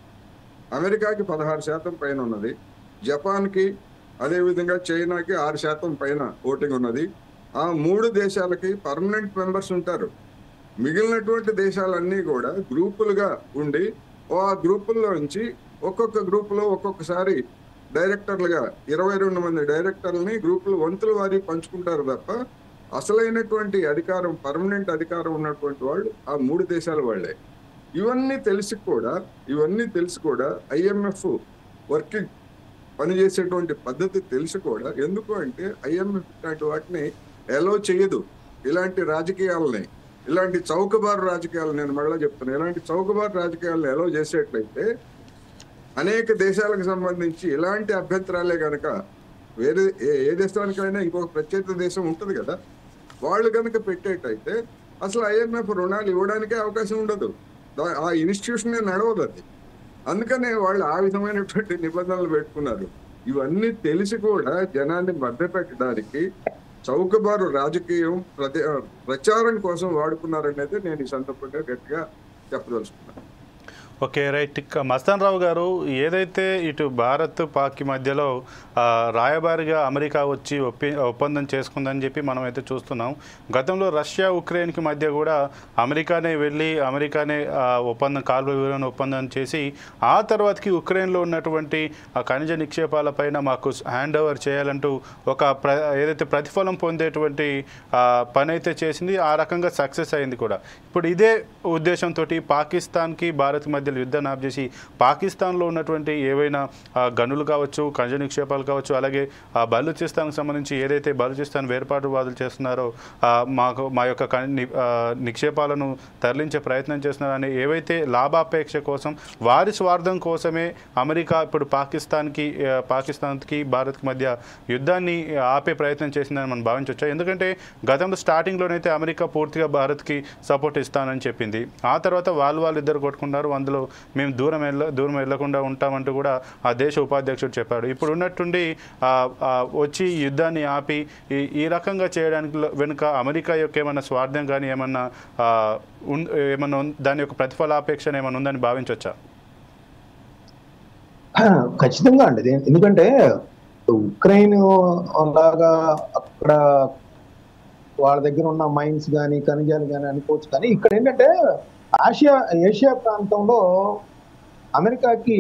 అమెరికాకి 16% పైన ఉన్నది, జపాన్కి అదేవిధంగా చైనాకి 6% పైన ఓటింగ్ ఉన్నది. ఆ 3 దేశాలకి పర్మనెంట్ మెంబర్స్ ఉంటారు. మిగిలినటువంటి దేశాలన్నీ కూడా గ్రూపులుగా ఉండి ఆ గ్రూపుల్లో నుంచి ఒక్కొక్క గ్రూపులో ఒక్కొక్కసారి డైరెక్టర్లుగా 22 మంది డైరెక్టర్లని గ్రూపులు వంతుల వారి పంచుకుంటారు తప్ప అసలైనటువంటి అధికారం, పర్మనెంట్ అధికారం ఉన్నటువంటి వాళ్ళు ఆ 3 దేశాల వాళ్ళే. ఇవన్నీ తెలిసి కూడా IMF వర్కింగ్ పనిచేసేటువంటి పద్ధతి తెలిసి కూడా, ఎందుకు అంటే IMF ఇలాంటి వాటిని ఎలో చేయదు. ఇలాంటి రాజకీయాలని, ఇలాంటి చౌకబారు రాజకీయాలు, నేను మళ్ళీ చెప్తాను, ఇలాంటి చౌకబారు రాజకీయాలను ఎలో చేసేట్లయితే అనేక దేశాలకు సంబంధించి ఇలాంటి అభ్యంతరాలే కనుక వేరే ఏ దేశానికైనా ఇంకొక ప్రత్యేక దేశం ఉంటుంది కదా, వాళ్ళు కనుక పెట్టేటైతే అసలు IMF రుణాలు ఇవ్వడానికే అవకాశం ఉండదు. ఆ ఇన్స్టిట్యూషన్ నడవదు అది. అందుకనే వాళ్ళు ఆ విధమైనటువంటి నిబంధనలు పెట్టుకున్నారు. ఇవన్నీ తెలిసి కూడా జనాన్ని మభ్యపెట్టడానికి చౌకబారు రాజకీయం ప్రచారం కోసం వాడుకున్నారనేది నేను ఈ సందర్భంగా గట్టిగా చెప్పదలుచుకున్నాను. Okay, right. మస్తాన్ రావు గారు, ఏదైతే ఇటు భారత్ పాక్ మధ్యలో రాయబారిగా అమెరికా వచ్చి ఒప్పందం చేసుకుందని చెప్పి మనం అయితే చూస్తున్నాం. గతంలో రష్యా ఉక్రెయిన్కి మధ్య కూడా అమెరికానే వెళ్ళి అమెరికానే కాల్వ వివరణ ఒప్పందం చేసి ఆ తర్వాతకి ఉక్రెయిన్లో ఉన్నటువంటి ఖనిజ నిక్షేపాలపైన మాకు హ్యాండ్ ఓవర్ చేయాలంటూ ఏదైతే ప్రతిఫలం పొందేటువంటి పని అయితే చేసింది. ఆ రకంగా సక్సెస్ అయింది కూడా. ఇప్పుడు ఇదే ఉద్దేశంతో పాకిస్తాన్కి భారత్ మధ్య యుద్ధాన్ని ఆప్ చేసి పాకిస్తాన్లో ఉన్నటువంటి ఏవైనా గనులు కావచ్చు, ఖనిజ నిక్షేపాలు కావచ్చు, అలాగే బలూచిస్తాన్కి సంబంధించి ఏదైతే బలూచిస్తాన్ వేర్పాటువాదులు చేస్తున్నారో మా యొక్క నిక్షేపాలను తరలించే ప్రయత్నం చేస్తున్నారని ఏవైతే లాభాపేక్ష కోసం, వారి స్వార్థం కోసమే అమెరికా ఇప్పుడు పాకిస్తాన్కి భారత్కి మధ్య యుద్ధాన్ని ఆపే ప్రయత్నం చేసిందని మనం భావించవచ్చు. ఎందుకంటే గతంలో స్టార్టింగ్లోనైతే అమెరికా పూర్తిగా భారత్కి సపోర్ట్ ఇస్తానని చెప్పింది. ఆ తర్వాత వాళ్ళు ఇద్దరు కొట్టుకున్నారు. అందులో మేము దూరం వెళ్ళకుండా ఉంటామంటూ కూడా ఆ దేశ ఉపాధ్యక్షుడు చెప్పాడు. ఇప్పుడు ఉన్నట్టుండి వచ్చి యుద్ధాన్ని ఆపి ఈ రకంగా చేయడానికి వెనుక అమెరికా యొక్క ఏమన్నా స్వార్థం కానీ ఏమన్నా దాని యొక్క ప్రతిఫలాపేక్ష ఏమన్నా ఉందని భావించవచ్చా? ఖచ్చితంగా అండి. ఎందుకంటే ఉక్రెయిన్ లాగా అక్కడ వాళ్ళ దగ్గర ఉన్న మైన్స్ కానీ ఖనిజాలు కానీ అనుకోవచ్చు. కానీ ఇక్కడ ఏంటంటే ఏషియా ప్రాంతంలో అమెరికాకి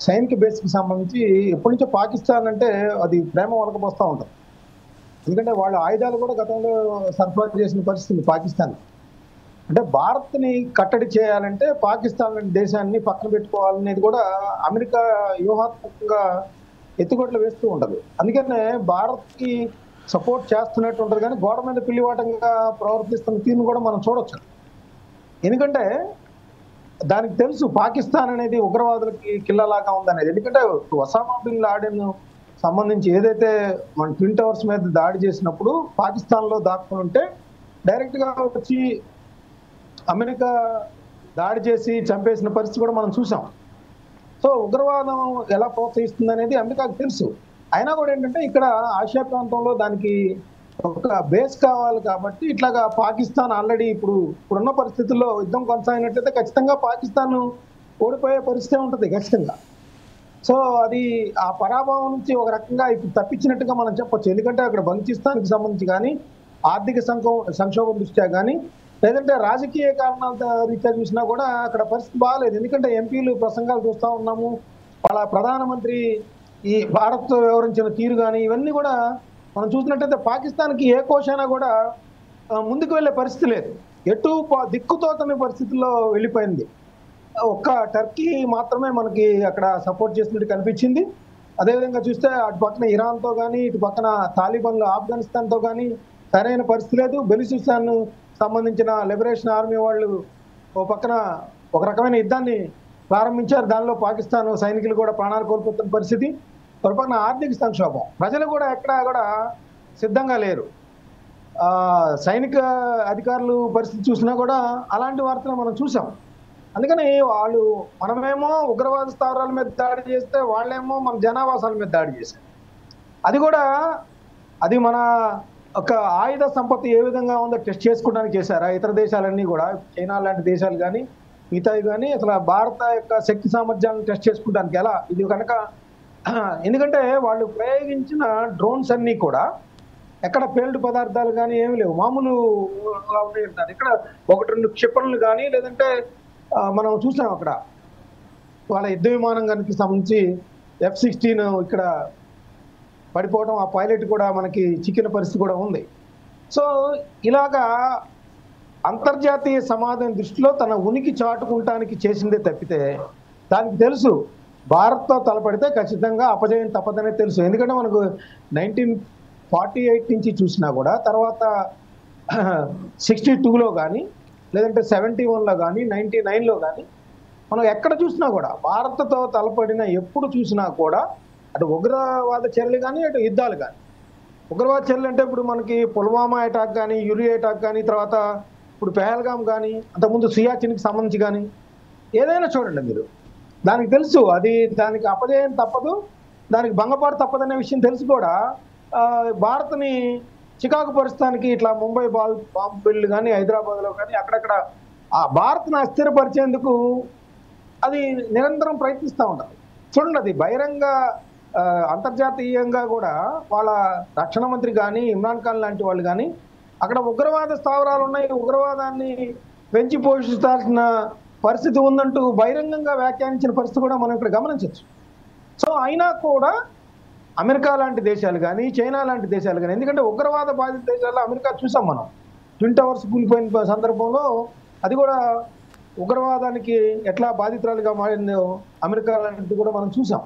సైనిక బేస్కి సంబంధించి ఎప్పటి నుంచో పాకిస్తాన్ అంటే అది ప్రేమ వలకపోస్తూ ఉంటుంది. ఎందుకంటే వాళ్ళ ఆయుధాలు కూడా గతంలో సరఫరా చేసిన పరిస్థితి పాకిస్తాన్. అంటే భారత్ని కట్టడి చేయాలంటే పాకిస్తాన్ లాంటి దేశాన్ని పక్కన పెట్టుకోవాలనేది కూడా అమెరికా వ్యూహాత్మకంగా ఎత్తుగొట్లు వేస్తూ ఉంటుంది. అందుకనే భారత్కి సపోర్ట్ చేస్తున్నట్టు ఉంటుంది, కానీ గోడ మీద పిల్లివాటంగా ప్రవర్తిస్తున్న తీరును కూడా మనం చూడొచ్చు. ఎందుకంటే దానికి తెలుసు పాకిస్తాన్ అనేది ఉగ్రవాదులకి కిల్లలాగా ఉందనేది. ఎందుకంటే ఒసామా బిన్ లాడెన్ సంబంధించి ఏదైతే మన ట్విన్ టవర్స్ మీద దాడి చేసినప్పుడు పాకిస్తాన్లో దాక్కుని ఉంటే డైరెక్ట్గా వచ్చి అమెరికా దాడి చేసి చంపేసిన పరిస్థితి కూడా మనం చూసాం. సో ఉగ్రవాదం ఎలా ప్రోత్సహిస్తుంది అనేది అమెరికాకు తెలుసు. అయినా కూడా ఏంటంటే ఇక్కడ ఆసియా ప్రాంతంలో దానికి ఒక బేస్ కావాలి కాబట్టి ఇట్లాగా పాకిస్తాన్ ఆల్రెడీ ఇప్పుడున్న పరిస్థితుల్లో యుద్ధం కొనసాగినట్లయితే ఖచ్చితంగా పాకిస్తాన్ ఓడిపోయే పరిస్థితి ఉంటుంది ఖచ్చితంగా. సో అది ఆ పరాభవం నుంచి ఒక రకంగా ఇప్పుడు తప్పించినట్టుగా మనం చెప్పొచ్చు. ఎందుకంటే అక్కడ బలూచిస్తాన్కి సంబంధించి కానీ ఆర్థిక సంక్షోభం దృష్ట్యా కానీ లేదంటే రాజకీయ కారణాల రీత్యా చూసినా కూడా అక్కడ పరిస్థితి బాగాలేదు. ఎందుకంటే ఎంపీలు ప్రసంగాలు చూస్తూ ఉన్నాము, వాళ్ళ ప్రధానమంత్రి ఈ భారత్తో వ్యవహరించిన తీరు కానీ ఇవన్నీ కూడా మనం చూసినట్టయితే పాకిస్తాన్కి ఏ కోశానా కూడా ముందుకు వెళ్ళే పరిస్థితి లేదు. ఎటు దిక్కుతోతని పరిస్థితుల్లో వెళ్ళిపోయింది. ఒక్క టర్కీ మాత్రమే మనకి అక్కడ సపోర్ట్ చేసినట్టు కనిపించింది. అదేవిధంగా చూస్తే అటు పక్కన ఇరాన్తో కానీ ఇటు పక్కన తాలిబాన్లు ఆఫ్ఘనిస్తాన్తో కానీ సరైన పరిస్థితి లేదు. బెలూచిస్తాన్ సంబంధించిన లిబరేషన్ ఆర్మీ వాళ్ళు ఓ పక్కన ఒక రకమైన యుద్ధాన్ని ప్రారంభించారు. దానిలో పాకిస్తాన్ సైనికులు కూడా ప్రాణాలు కోల్పోతున్న పరిస్థితి. ఒక పక్కన ఆర్థిక సంక్షోభం, ప్రజలు కూడా ఎక్కడా కూడా సిద్ధంగా లేరు. సైనిక అధికారులు పరిస్థితి చూసినా కూడా అలాంటి వార్తలు మనం చూసాం. అందుకని మనమేమో ఉగ్రవాద స్థావరాల మీద దాడి చేస్తే వాళ్ళేమో మన జనావాసాల మీద దాడి చేశారు. అది మన ఒక ఆయుధ సంపత్తి ఏ విధంగా ఉందో టెస్ట్ చేసుకోవడానికి చేశారా ఇతర దేశాలన్నీ కూడా, చైనా లాంటి దేశాలు కానీ మిగతావి కానీ అసలు భారత యొక్క శక్తి సామర్థ్యాలను టెస్ట్ చేసుకోవడానికి ఎలా ఇది కనుక. ఎందుకంటే వాళ్ళు ప్రయోగించిన డ్రోన్స్ అన్నీ కూడా ఎక్కడ పేల్డ్ పదార్థాలు కానీ ఏమి లేవు, మామూలు ఇక్కడ 1-2 క్షిపణులు కానీ లేదంటే మనం చూసాం అక్కడ వాళ్ళ యుద్ధ విమానానికి సంబంధించి F-16 ఇక్కడ పడిపోవడం, ఆ పైలట్ కూడా మనకి చిక్కిన పరిస్థితి కూడా ఉంది. సో ఇలాగా అంతర్జాతీయ సమాజం దృష్టిలో తన ఉనికి చాటుకుంటానికి చేసిందే తప్పితే దానికి తెలుసు భారత్తో తలపడితే ఖచ్చితంగా అపజయం తప్పదనే తెలుసు. ఎందుకంటే మనకు 1948 నుంచి చూసినా కూడా తర్వాత 62లో కానీ లేదంటే 71లో కానీ 99లో కానీ మనం ఎక్కడ చూసినా కూడా భారత్తో తలపడిన ఎప్పుడు చూసినా కూడా అటు ఉగ్రవాద చర్యలు కానీ అటు యుద్ధాలు కానీ. ఉగ్రవాద చర్యలు అంటే ఇప్పుడు మనకి పుల్వామా అటాక్ కానీ యురి అటాక్ కానీ తర్వాత ఇప్పుడు పెహల్గామ్ కానీ అంతకుముందు సియాచిన్కి సంబంధించి కానీ ఏదైనా చూడండి మీరు, దానికి తెలుసు దానికి అపజయం తప్పదు, దానికి భంగపాటు తప్పదనే విషయం తెలుసు కూడా భారత్ని చికాకు పరిస్థానికి ఇట్లా ముంబై బాంబులు కానీ హైదరాబాద్లో కానీ అక్కడక్కడ ఆ భారత్ను అస్థిరపరిచేందుకు అది నిరంతరం ప్రయత్నిస్తూ ఉంటారు. చూడండి, అది బహిరంగ అంతర్జాతీయంగా కూడా వాళ్ళ రక్షణ మంత్రి కానీ ఇమ్రాన్ ఖాన్ లాంటి వాళ్ళు కానీ అక్కడ ఉగ్రవాద స్థావరాలు ఉన్నాయి, ఉగ్రవాదాన్ని పెంచి పోషించాల్సిన పరిస్థితి ఉందంటూ బహిరంగంగా వ్యాఖ్యానించిన పరిస్థితి కూడా మనం ఇక్కడ గమనించవచ్చు. సో అయినా కూడా అమెరికా లాంటి దేశాలు కానీ చైనా లాంటి దేశాలు కానీ, ఎందుకంటే ఉగ్రవాద బాధిత దేశాల్లో అమెరికా చూసాం మనం, ట్విన్ టవర్స్ కూలిపోయిన సందర్భంలో అది కూడా ఉగ్రవాదానికి ఎట్లా బాధితురాలుగా మారిందో అమెరికా లాంటిది కూడా మనం చూసాం.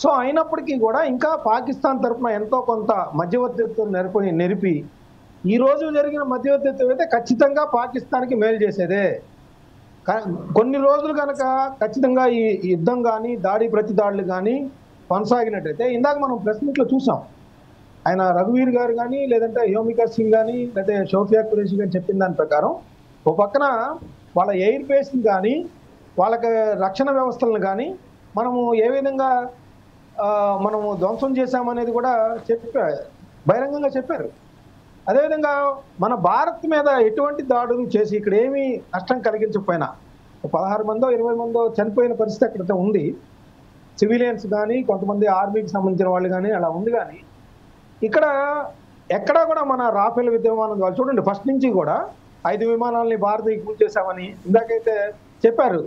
సో అయినప్పటికీ కూడా ఇంకా పాకిస్తాన్ తరఫున ఎంతో కొంత మధ్యవర్తిత్వం నెరిపి ఈ రోజు జరిగిన మధ్యవర్తిత్వం అయితే ఖచ్చితంగా పాకిస్తాన్కి మేలు చేసేదే. కొన్ని రోజులు కనుక ఖచ్చితంగా ఈ యుద్ధం కానీ దాడి ప్రతి దాడులు కానీ కొనసాగినట్టయితే ఇందాక మనం ప్రెస్ మీట్లో చూసాం, ఆయన రఘువీర్ గారు కానీ లేదంటే యోమికా సింగ్ కానీ లేదంటే షోఫియా ఖురేషి కానీ చెప్పిన దాని ప్రకారం ఓ పక్కన వాళ్ళ ఎయిర్ బేస్ని కానీ వాళ్ళకి రక్షణ వ్యవస్థలను కానీ మనము ఏ విధంగా మనము ధ్వంసం చేశామనేది కూడా బహిరంగంగా చెప్పారు. అదేవిధంగా మన భారత్ మీద ఎటువంటి దాడులు చేసి ఇక్కడ ఏమీ నష్టం కలిగించకపోయినా 16 మందో 20 మందో చనిపోయిన పరిస్థితి అక్కడ ఉంది. సివిలియన్స్ కానీ కొంతమంది ఆర్మీకి సంబంధించిన వాళ్ళు కానీ అలా ఉంది. కానీ ఇక్కడ ఎక్కడా కూడా మన రాఫెల్ విమానం వాళ్ళు చూడండి, ఫస్ట్ నుంచి కూడా 5 విమానాలని భారతీయ కూల్చేసామని ఇందాకైతే చెప్పారు.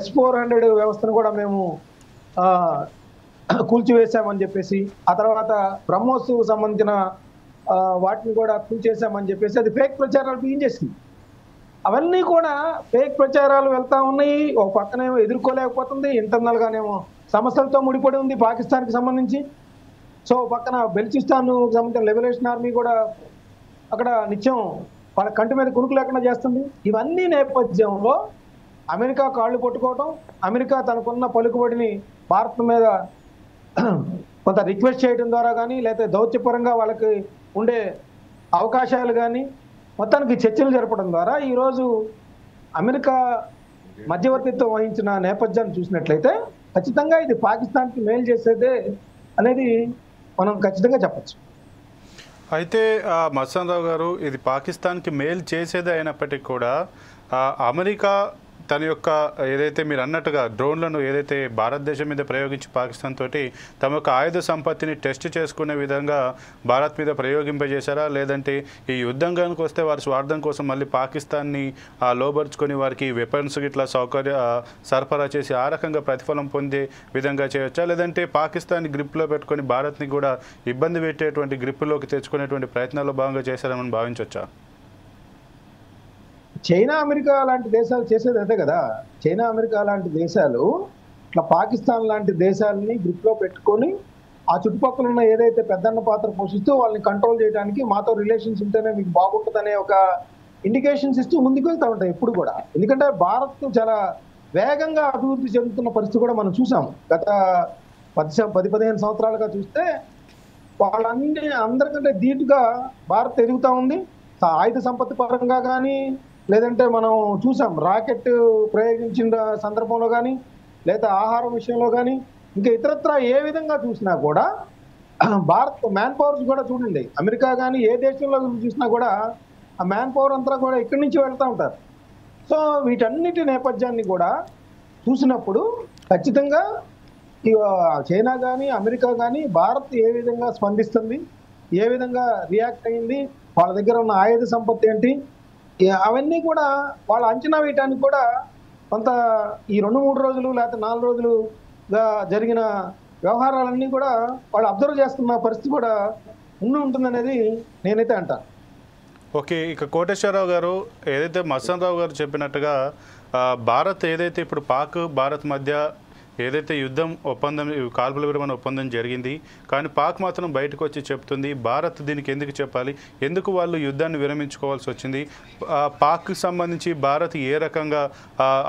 S-400 వ్యవస్థను కూడా మేము కూల్చివేశామని చెప్పేసి, ఆ తర్వాత బ్రహ్మోస్ సంబంధించిన వాటిని కూడా కూల్చేసామని చెప్పేసి అది ఫేక్ ప్రచారాలు బిగించేసింది. అవన్నీ కూడా ఫేక్ ప్రచారాలు వెళ్తా ఉన్నాయి. ఒక పక్కనేమో ఎదుర్కోలేకపోతుంది, ఇంటర్నల్గానేమో సమస్యలతో ముడిపడి ఉంది పాకిస్తాన్కి సంబంధించి. సో పక్కన బెలూచిస్తాన్ సంబంధించిన లిబరేషన్ ఆర్మీ కూడా అక్కడ నిత్యం వాళ్ళ కంటి మీద కునుకు లేకుండా చేస్తుంది. ఇవన్నీ నేపథ్యంలో అమెరికా కాళ్ళు పట్టుకోవటం, అమెరికా తనకున్న పలుకుబడిని భారత్ మీద కొంత రిక్వెస్ట్ చేయడం ద్వారా కానీ లేకపోతే దౌత్యపరంగా వాళ్ళకి ఉండే అవకాశాలు కానీ మొత్తానికి చర్చలు జరపడం ద్వారా ఈరోజు అమెరికా మధ్యవర్తిత్వం వహించిన నేపథ్యాన్ని చూసినట్లయితే ఖచ్చితంగా ఇది పాకిస్తాన్కి మేలు చేసేదే అనేది మనం ఖచ్చితంగా చెప్పచ్చు. అయితే మస్తాన్ రావు గారు, ఇది పాకిస్తాన్కి మేలు చేసేదే అయినప్పటికీ కూడా అమెరికా తన యొక్క ఏదైతే మీరు అన్నట్టుగా డ్రోన్లను ఏదైతే భారతదేశం మీద ప్రయోగించి పాకిస్తాన్ తోటి తమ యొక్క ఆయుధ సంపత్తిని టెస్ట్ చేసుకునే విధంగా భారత్ మీద ప్రయోగింపజేశారా, లేదంటే ఈ యుద్ధంగానికి వస్తే వారి స్వార్థం కోసం మళ్ళీ పాకిస్తాన్ని లోబరుచుకొని వారికి వెపన్స్ ఇట్లా సరఫరా చేసి ఆ రకంగా ప్రతిఫలం పొందే విధంగా చేయొచ్చా, లేదంటే పాకిస్తాన్ గ్రిప్లో పెట్టుకొని భారత్ని కూడా ఇబ్బంది పెట్టేటువంటి గ్రిప్లోకి తెచ్చుకునేటువంటి ప్రయత్నాల్లో భాగంగా చేశారని మనం భావించవచ్చా? చైనా అమెరికా లాంటి దేశాలు చేసేది అదే కదా. చైనా అమెరికా లాంటి దేశాలు ఇట్లా పాకిస్తాన్ లాంటి దేశాలని గ్రిప్లో పెట్టుకొని ఆ చుట్టుపక్కల ఉన్న ఏదైతే పెద్దన్న పాత్ర పోషిస్తూ వాళ్ళని కంట్రోల్ చేయడానికి మాతో రిలేషన్స్ ఉంటేనే మీకు బాగుంటుందనే ఒక ఇండికేషన్స్ ఇస్తూ ముందుకు వెళ్తూ ఉంటాయి ఎప్పుడు కూడా. ఎందుకంటే భారత్ చాలా వేగంగా అభివృద్ధి చెందుతున్న పరిస్థితి కూడా మనం చూసాము. గత 10-15 సంవత్సరాలుగా చూస్తే అందరికంటే ధీటుగా భారత్ ఎదుగుతూ ఉంది. ఆయుధ సంపత్తి పరంగా కానీ, లేదంటే మనం చూసాం రాకెట్ ప్రయోగించిన సందర్భంలో కానీ, లేదా ఆహారం విషయంలో కానీ, ఇంకా ఇతరత్ర ఏ విధంగా చూసినా కూడా భారత్ మ్యాన్ పవర్స్ కూడా చూడండి, అమెరికా కానీ ఏ దేశంలో చూసినా కూడా ఆ మ్యాన్ పవర్ అంతా కూడా ఇక్కడి నుంచి వెళ్తూ ఉంటారు. సో వీటన్నిటి నేపథ్యాన్ని కూడా చూసినప్పుడు ఖచ్చితంగా చైనా కానీ అమెరికా కానీ భారత్ ఏ విధంగా స్పందిస్తుంది, ఏ విధంగా రియాక్ట్ అయింది, వాళ్ళ దగ్గర ఉన్న ఆయుధ సంపత్తి ఏంటి, అవన్నీ కూడా వాళ్ళ అంచనా వేయటానికి కూడా కొంత ఈ 2-3 రోజులు లేకపోతే 4 రోజులుగా జరిగిన వ్యవహారాలన్నీ కూడా వాళ్ళు అబ్జర్వ్ చేస్తున్న పరిస్థితి కూడా ఉంటుందనేది నేనైతే అంటాను. ఓకే, ఇక కోటేశ్వరరావు గారు ఏదైతే మసన్ రావు గారు చెప్పినట్టుగా భారత్ ఏదైతే ఇప్పుడు పాక్ భారత్ మధ్య ఏదైతే యుద్ధం ఒప్పందం కాల్పుల విరమణ ఒప్పందం జరిగింది, కానీ పాక్ మాత్రం బయటకు వచ్చి చెప్తుంది భారత్ దీనికి ఎందుకు చెప్పాలి, ఎందుకు వాళ్ళు యుద్ధాన్ని విరమించుకోవాల్సి వచ్చింది, పాక్కి సంబంధించి భారత్ ఏ రకంగా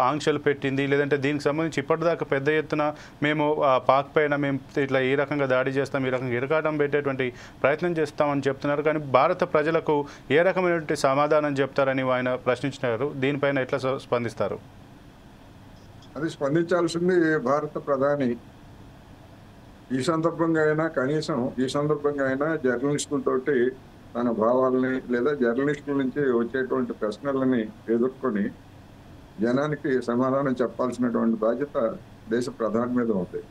ఆంక్షలు పెట్టింది, లేదంటే దీనికి సంబంధించి ఇప్పటిదాకా పెద్ద ఎత్తున మేము పాక్ పైన మేము ఇట్లా ఈ రకంగా దాడి చేస్తాం, ఈ రకంగా ఇరకాటం పెట్టేటువంటి ప్రయత్నం చేస్తామని చెప్తున్నారు. కానీ భారత ప్రజలకు ఏ రకమైనటువంటి సమాధానం చెప్తారని ఆయన ప్రశ్నించినారు. దీనిపైన ఎట్లా స్పందిస్తారు? అది స్పందించాల్సింది భారత ప్రధాని. ఈ సందర్భంగా అయినా కనీసం ఈ సందర్భంగా అయినా జర్నలిస్టులతోటి తన భావాలని లేదా జర్నలిస్టుల నుంచి వచ్చేటువంటి ప్రశ్నలని ఎదుర్కొని జనానికి సమాధానం చెప్పాల్సినటువంటి బాధ్యత దేశ ప్రధాని మీద ఉంది.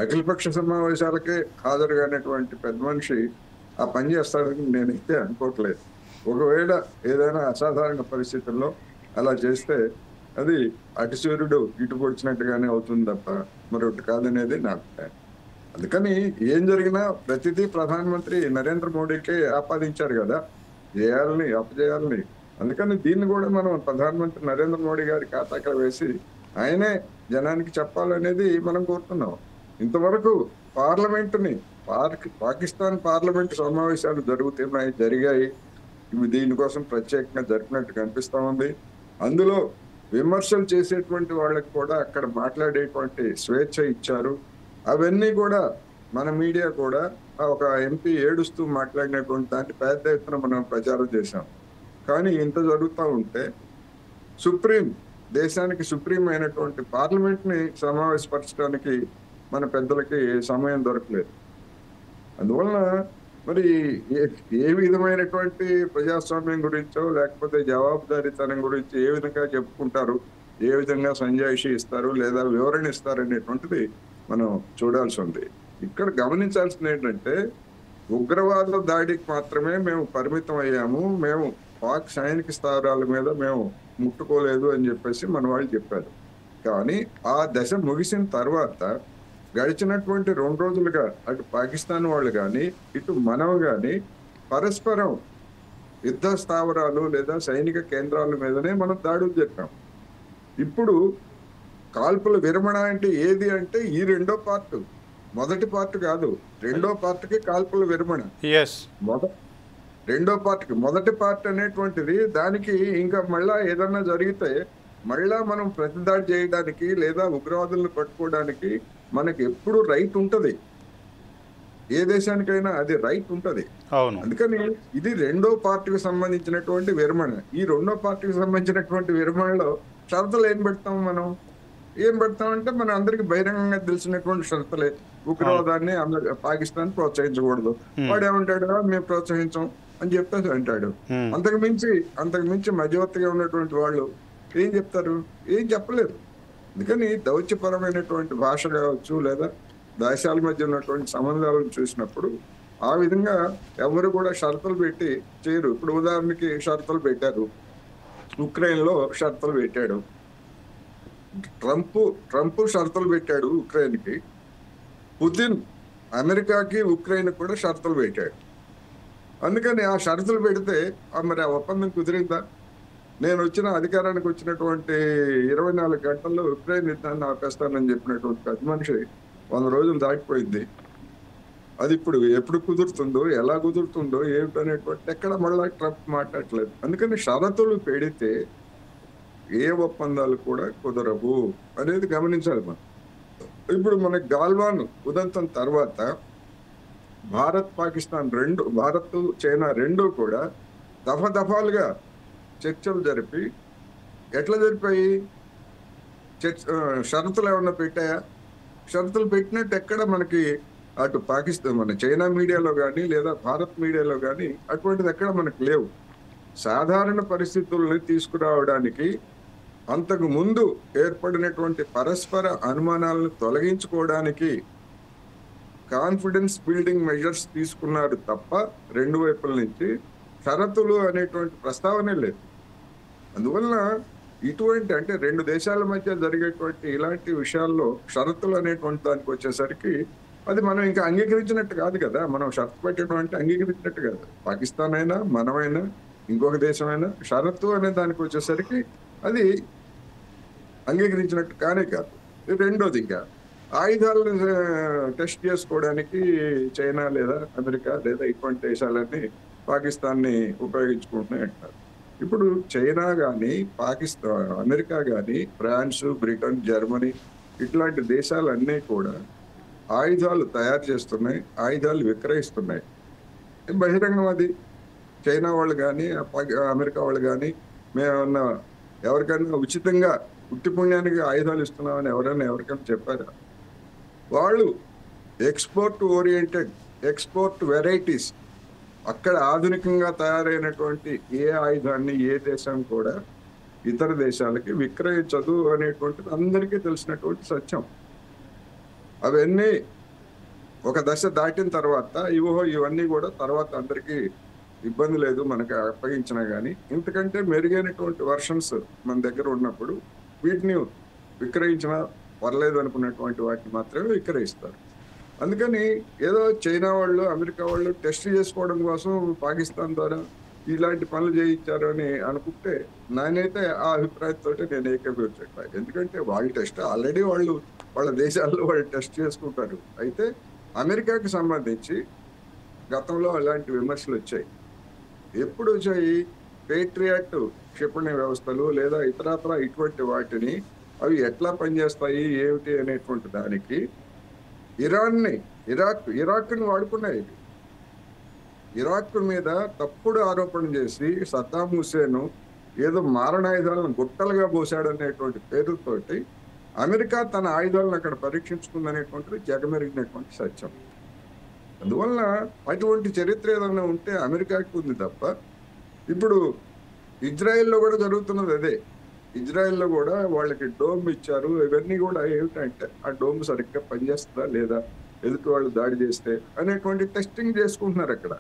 అఖిలపక్ష సమావేశాలకే హాజరుగానేటువంటి పెద్ద మనిషి ఆ పని చేస్తాడని నేనైతే అనుకోవట్లేదు. ఒకవేళ ఏదైనా అసాధారణ పరిస్థితుల్లో అలా చేస్తే అది అటు సూర్యుడు ఇటు పొడిచినట్టుగానే అవుతుంది తప్ప మరొకటి కాదనేది నా అభిప్రాయం. అందుకని ఏం జరిగినా ప్రతిదీ ప్రధానమంత్రి నరేంద్ర మోడీకే ఆపాదించారు కదా, చేయాలని అపజేయాలని. అందుకని దీన్ని కూడా మనం ప్రధానమంత్రి నరేంద్ర మోడీ గారి ఖాతాకి వేసి ఆయనే జనానికి చెప్పాలనేది మనం కోరుతున్నాం. ఇంతవరకు పార్లమెంటుని పాకిస్తాన్ పార్లమెంటు సమావేశాలు జరిగాయి. ఇవి దీనికోసం ప్రత్యేకంగా జరిపినట్టు కనిపిస్తా ఉంది. అందులో విమర్శలు చేసేటువంటి వాళ్ళకి కూడా అక్కడ మాట్లాడేటువంటి స్వేచ్ఛ ఇచ్చారు. అవన్నీ కూడా మన మీడియా కూడా ఒక ఎంపీ ఏడుస్తూ మాట్లాడినటువంటి దాన్ని పెద్ద ఎత్తున మనం ప్రచారం చేశాం. కానీ ఇంత జరుగుతూ ఉంటే దేశానికి సుప్రీం అయినటువంటి పార్లమెంట్ని సమావేశపరచడానికి మన పెద్దలకి సమయం దొరకలేదు. అందువలన మరి ఏ విధమైనటువంటి ప్రజాస్వామ్యం గురించో లేకపోతే జవాబుదారీతనం గురించి ఏ విధంగా చెప్పుకుంటారు, ఏ విధంగా సంజాయిషి ఇస్తారు లేదా వివరణ ఇస్తారు అనేటువంటిది మనం చూడాల్సి ఉంది. ఇక్కడ గమనించాల్సింది ఏంటంటే ఉగ్రవాదుల దాడికి మాత్రమే మేము పరిమితం అయ్యాము, మేము పాక్ సైనిక స్థావరాల మీద మేము ముట్టుకోలేదు అని చెప్పేసి మన వాళ్ళు చెప్పారు. కానీ ఆ దశ ముగిసిన తర్వాత గడిచినటువంటి 2 రోజులుగా అటు పాకిస్తాన్ వాళ్ళు కానీ ఇటు మనం కానీ పరస్పరం యుద్ధ స్థావరాలు లేదా సైనిక కేంద్రాల మీదనే మనం దాడులు జరిపాం. ఇప్పుడు కాల్పుల విరమణ అంటే ఏది అంటే ఈ రెండో పార్ట్, మొదటి పార్ట్ కాదు, రెండో పార్ట్కి కాల్పుల విరమణ. రెండో పార్ట్కి మొదటి పార్ట్ అనేటువంటిది దానికి ఇంకా మళ్ళా ఏదన్నా జరిగితే మళ్ళా మనం ప్రతిదాడి చేయడానికి లేదా ఉగ్రవాదులను పట్టుకోవడానికి మనకి ఎప్పుడు రైట్ ఉంటది. ఏ దేశానికైనా అది రైట్ ఉంటది. అందుకని ఇది రెండో పార్టీకి సంబంధించినటువంటి విరమణ. ఈ రెండో పార్టీకి సంబంధించినటువంటి విరమణలో షరతులు ఏం పెడతామంటే మన అందరికి బహిరంగంగా తెలిసినటువంటి షరతులే. ఉగ్రవాదాన్ని పాకిస్తాన్ ప్రోత్సహించకూడదు. వాడు ఏమంటాడు, మేము ప్రోత్సహించాం అని చెప్పేసి అంటాడు. అంతకు మించి మధ్యవర్తిగా ఉన్నటువంటి వాళ్ళు ఏం చెప్తారు? ఏం చెప్పలేరు. అందుకని దౌత్యపరమైనటువంటి భాష కావచ్చు, లేదా దేశాల మధ్య ఉన్నటువంటి సంబంధాలను చూసినప్పుడు ఆ విధంగా ఎవరు కూడా షరతులు పెట్టి చేయరు. ఇప్పుడు ఉదాహరణకి షరతులు పెట్టారు, ఉక్రెయిన్ లో షరతులు పెట్టాడు ట్రంప్ షరతులు పెట్టాడు ఉక్రెయిన్ కి. పుతిన్ అమెరికాకి ఉక్రెయిన్ కూడా షరతులు పెట్టాడు. అందుకని ఆ షరతులు పెడితే మరి ఆ ఒప్పందం కుదిరిందా? నేను అధికారానికి వచ్చినటువంటి 24 గంటల్లో ఉక్రెయిన్ యుద్ధాన్ని ఆపేస్తానని చెప్పినటువంటి పెద్ద మనిషి 100 రోజులు దాటిపోయింది. అది ఇప్పుడు ఎప్పుడు కుదురుతుందో, ఎలా కుదురుతుందో ఏమిటనేటువంటి ఎక్కడ మళ్ళా ట్రంప్ మాట్లాడలేదు. అందుకని షరతులు పెడితే ఏ ఒప్పందాలు కూడా కుదరవు అనేది గమనించాలి మనం. ఇప్పుడు మనకి గాల్వాన్ ఉదంతం తర్వాత భారత్ చైనా రెండు కూడా దఫాలుగా చర్చలు జరిపి, ఎట్లా జరిపాయి? షరతులు ఏమన్నా పెట్టాయా? షరతులు పెట్టినట్టు ఎక్కడ మనకి అటు పాకిస్తాన్ మన చైనా మీడియాలో కానీ లేదా భారత్ మీడియాలో కానీ అటువంటిది ఎక్కడ మనకు లేవు. సాధారణ పరిస్థితుల్ని తీసుకురావడానికి అంతకు ముందు ఏర్పడినటువంటి పరస్పర అనుమానాలను తొలగించుకోవడానికి కాన్ఫిడెన్స్ బిల్డింగ్ మెజర్స్ తీసుకున్నారు తప్ప రెండు వైపుల నుంచి షరతులు అనేటువంటి ప్రస్తావనే లేదు. అందువలన ఇటువంటి అంటే రెండు దేశాల మధ్య జరిగేటువంటి ఇలాంటి విషయాల్లో షరతులు అనేటువంటి దానికి వచ్చేసరికి అది మనం ఇంకా అంగీకరించినట్టు కాదు కదా. మనం షరతు పెట్టడం అంటే అంగీకరించినట్టు కాదు. పాకిస్తాన్ అయినా, మనమైనా, ఇంకొక దేశమైనా షరతు అనే దానికి వచ్చేసరికి అది అంగీకరించినట్టు కానే కాదు. రెండోది, ఇంకా ఆయుధాలను టెస్ట్ చేసుకోవడానికి చైనా లేదా అమెరికా లేదా ఇటువంటి దేశాలన్నీ పాకిస్తాన్ని ఉపయోగించుకుంటున్నాయి అంటారు. ఇప్పుడు చైనా కానీ, పాకిస్తాన్, అమెరికా కానీ, ఫ్రాన్స్, బ్రిటన్, జర్మనీ ఇట్లాంటి దేశాలన్నీ కూడా ఆయుధాలు తయారు చేస్తున్నాయి, ఆయుధాలు విక్రయిస్తున్నాయి. బహిరంగం అది. చైనా వాళ్ళు కానీ, అమెరికా వాళ్ళు కానీ మేమన్నా ఎవరికైనా ఉచితంగా ఉట్టి పుణ్యానికి ఆయుధాలు ఇస్తున్నామని ఎవరికైనా చెప్పారా? వాళ్ళు ఎక్స్పోర్ట్ ఓరియంటెడ్, ఎక్స్పోర్ట్ వెరైటీస్, అక్కడ ఆధునికంగా తయారైనటువంటి ఏ ఆయుధాన్ని ఏ దేశం కూడా ఇతర దేశాలకి విక్రయించదు అనేటువంటిది అందరికీ తెలిసినటువంటి సత్యం. అవన్నీ ఒక దశ దాటిన తర్వాత ఇవన్నీ కూడా తర్వాత అందరికీ ఇబ్బంది లేదు మనకి అప్పగించినా కానీ, ఇంతకంటే మెరుగైనటువంటి వర్షన్స్ మన దగ్గర ఉన్నప్పుడు వీటిని విక్రయించినా పర్లేదు అనుకున్నటువంటి వాటిని మాత్రమే విక్రయిస్తారు. అందుకని ఏదో చైనా వాళ్ళు, అమెరికా వాళ్ళు టెస్ట్ చేసుకోవడం కోసం పాకిస్తాన్ ద్వారా ఇలాంటి పనులు చేయించారు అని అనుకుంటే నేనైతే ఆ అభిప్రాయంతో నేను ఏకీభవించట్లేదు. ఎందుకంటే వాళ్ళు టెస్ట్ ఆల్రెడీ వాళ్ళ దేశాల్లో వాళ్ళు టెస్ట్ చేసుకుంటారు. అయితే అమెరికాకి సంబంధించి గతంలో అలాంటి విమర్శలు వచ్చాయి. ఎప్పుడు వచ్చాయి? పేట్రియాట్ క్షిపణి వ్యవస్థలు లేదా ఇతరత్ర ఇటువంటి వాటిని అవి ఎట్లా పనిచేస్తాయి ఏమిటి అనేటువంటి దానికి ఇరాక్ని వాడుకున్నాయి. ఇరాక్ మీద తప్పుడు ఆరోపణ చేసి సద్దాం హుస్సేన్ ఏదో మారణాయుధాలను గుట్టలుగా పోసాడనేటువంటి పేరుతోటి అమెరికా తన ఆయుధాలను అక్కడ పరీక్షించుకుందనేటువంటిది జగమెరిగినటువంటి సత్యం. అందువల్ల అటువంటి చరిత్ర ఏదైనా ఉంటే అమెరికాకి ఉంది తప్ప, ఇప్పుడు ఇజ్రాయెల్లో కూడా జరుగుతున్నది అదే. ఇజ్రాయెల్లో కూడా వాళ్ళకి డోమ్ ఇచ్చారు. ఇవన్నీ కూడా ఏమిటంటే ఆ డోమ్ సరిగ్గా పనిచేస్తుందా లేదా, ఎదుటి వాళ్ళు దాడి చేస్తే అనేటువంటి టెస్టింగ్ చేసుకుంటున్నారు అక్కడ.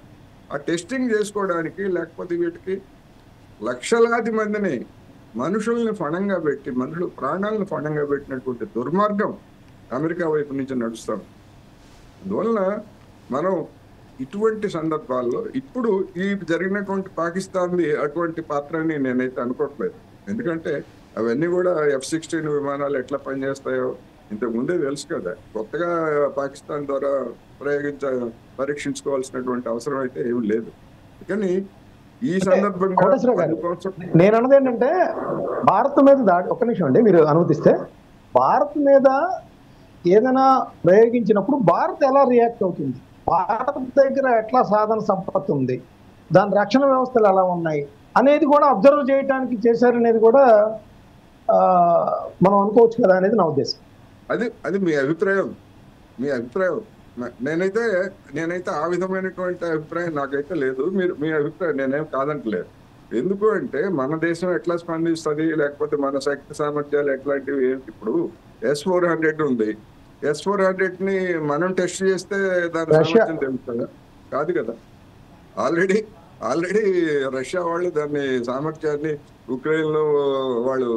ఆ టెస్టింగ్ చేసుకోవడానికి లేకపోతే వీటికి లక్షలాది మందిని మనుషుల్ని ఫణంగా పెట్టి, మనుషుల ప్రాణాలను ఫణంగా పెట్టినటువంటి దుర్మార్గం అమెరికా వైపు నుంచి నడుస్తాం. అందువలన మనం ఇటువంటి సందర్భాల్లో ఇప్పుడు ఈ జరిగినటువంటి పాకిస్తాన్ది అటువంటి పాత్రని నేనైతే అనుకోవట్లేదు. ఎందుకంటే అవన్నీ కూడా F-16 విమానాలు ఎట్లా పనిచేస్తాయో ఇంతకు ముందే తెలుసు కదా. కొత్తగా పాకిస్తాన్ ద్వారా పరీక్షించుకోవాల్సినటువంటి అవసరం అయితే ఏమి లేదు. కానీ ఈ సందర్భంగా నేను అన్నది ఏంటంటే భారత్ మీద దాడి, ఒక్క నిమిషం అండి మీరు అనుమతిస్తే, భారత్ మీద ఏదైనా ప్రయోగించినప్పుడు భారత్ ఎలా రియాక్ట్ అవుతుంది, భారత్ దగ్గర ఎట్లా సాధన సంపత్తి ఉంది, దాని రక్షణ వ్యవస్థలు ఎలా ఉన్నాయి అనేది కూడా అబ్జర్వ్ చేయడానికి చేశారనేది కూడా మనం అనుకోవచ్చు కదా అనేది నా ఉద్దేశం. అది మీ అభిప్రాయం. నేనైతే ఆ విధమైనటువంటి అభిప్రాయం నాకైతే లేదు. మీ అభిప్రాయం నేనేం కాదంటలేదు. ఎందుకు అంటే మన దేశం ఎట్లా స్పందిస్తుంది, లేకపోతే మన శక్తి సామర్థ్యాలు ఎట్లాంటివి ఏంటి. ఇప్పుడు S-400 ఉంది. S-400 మనం టెస్ట్ చేస్తే దాని రష్యా సామర్థ్యం తెలుస్తుందా? కాదు కదా. ఆల్రెడీ ఆల్రెడీ రష్యా వాళ్ళు దాన్ని సామర్థ్యాన్ని ఉక్రెయిన్ లో వాళ్ళు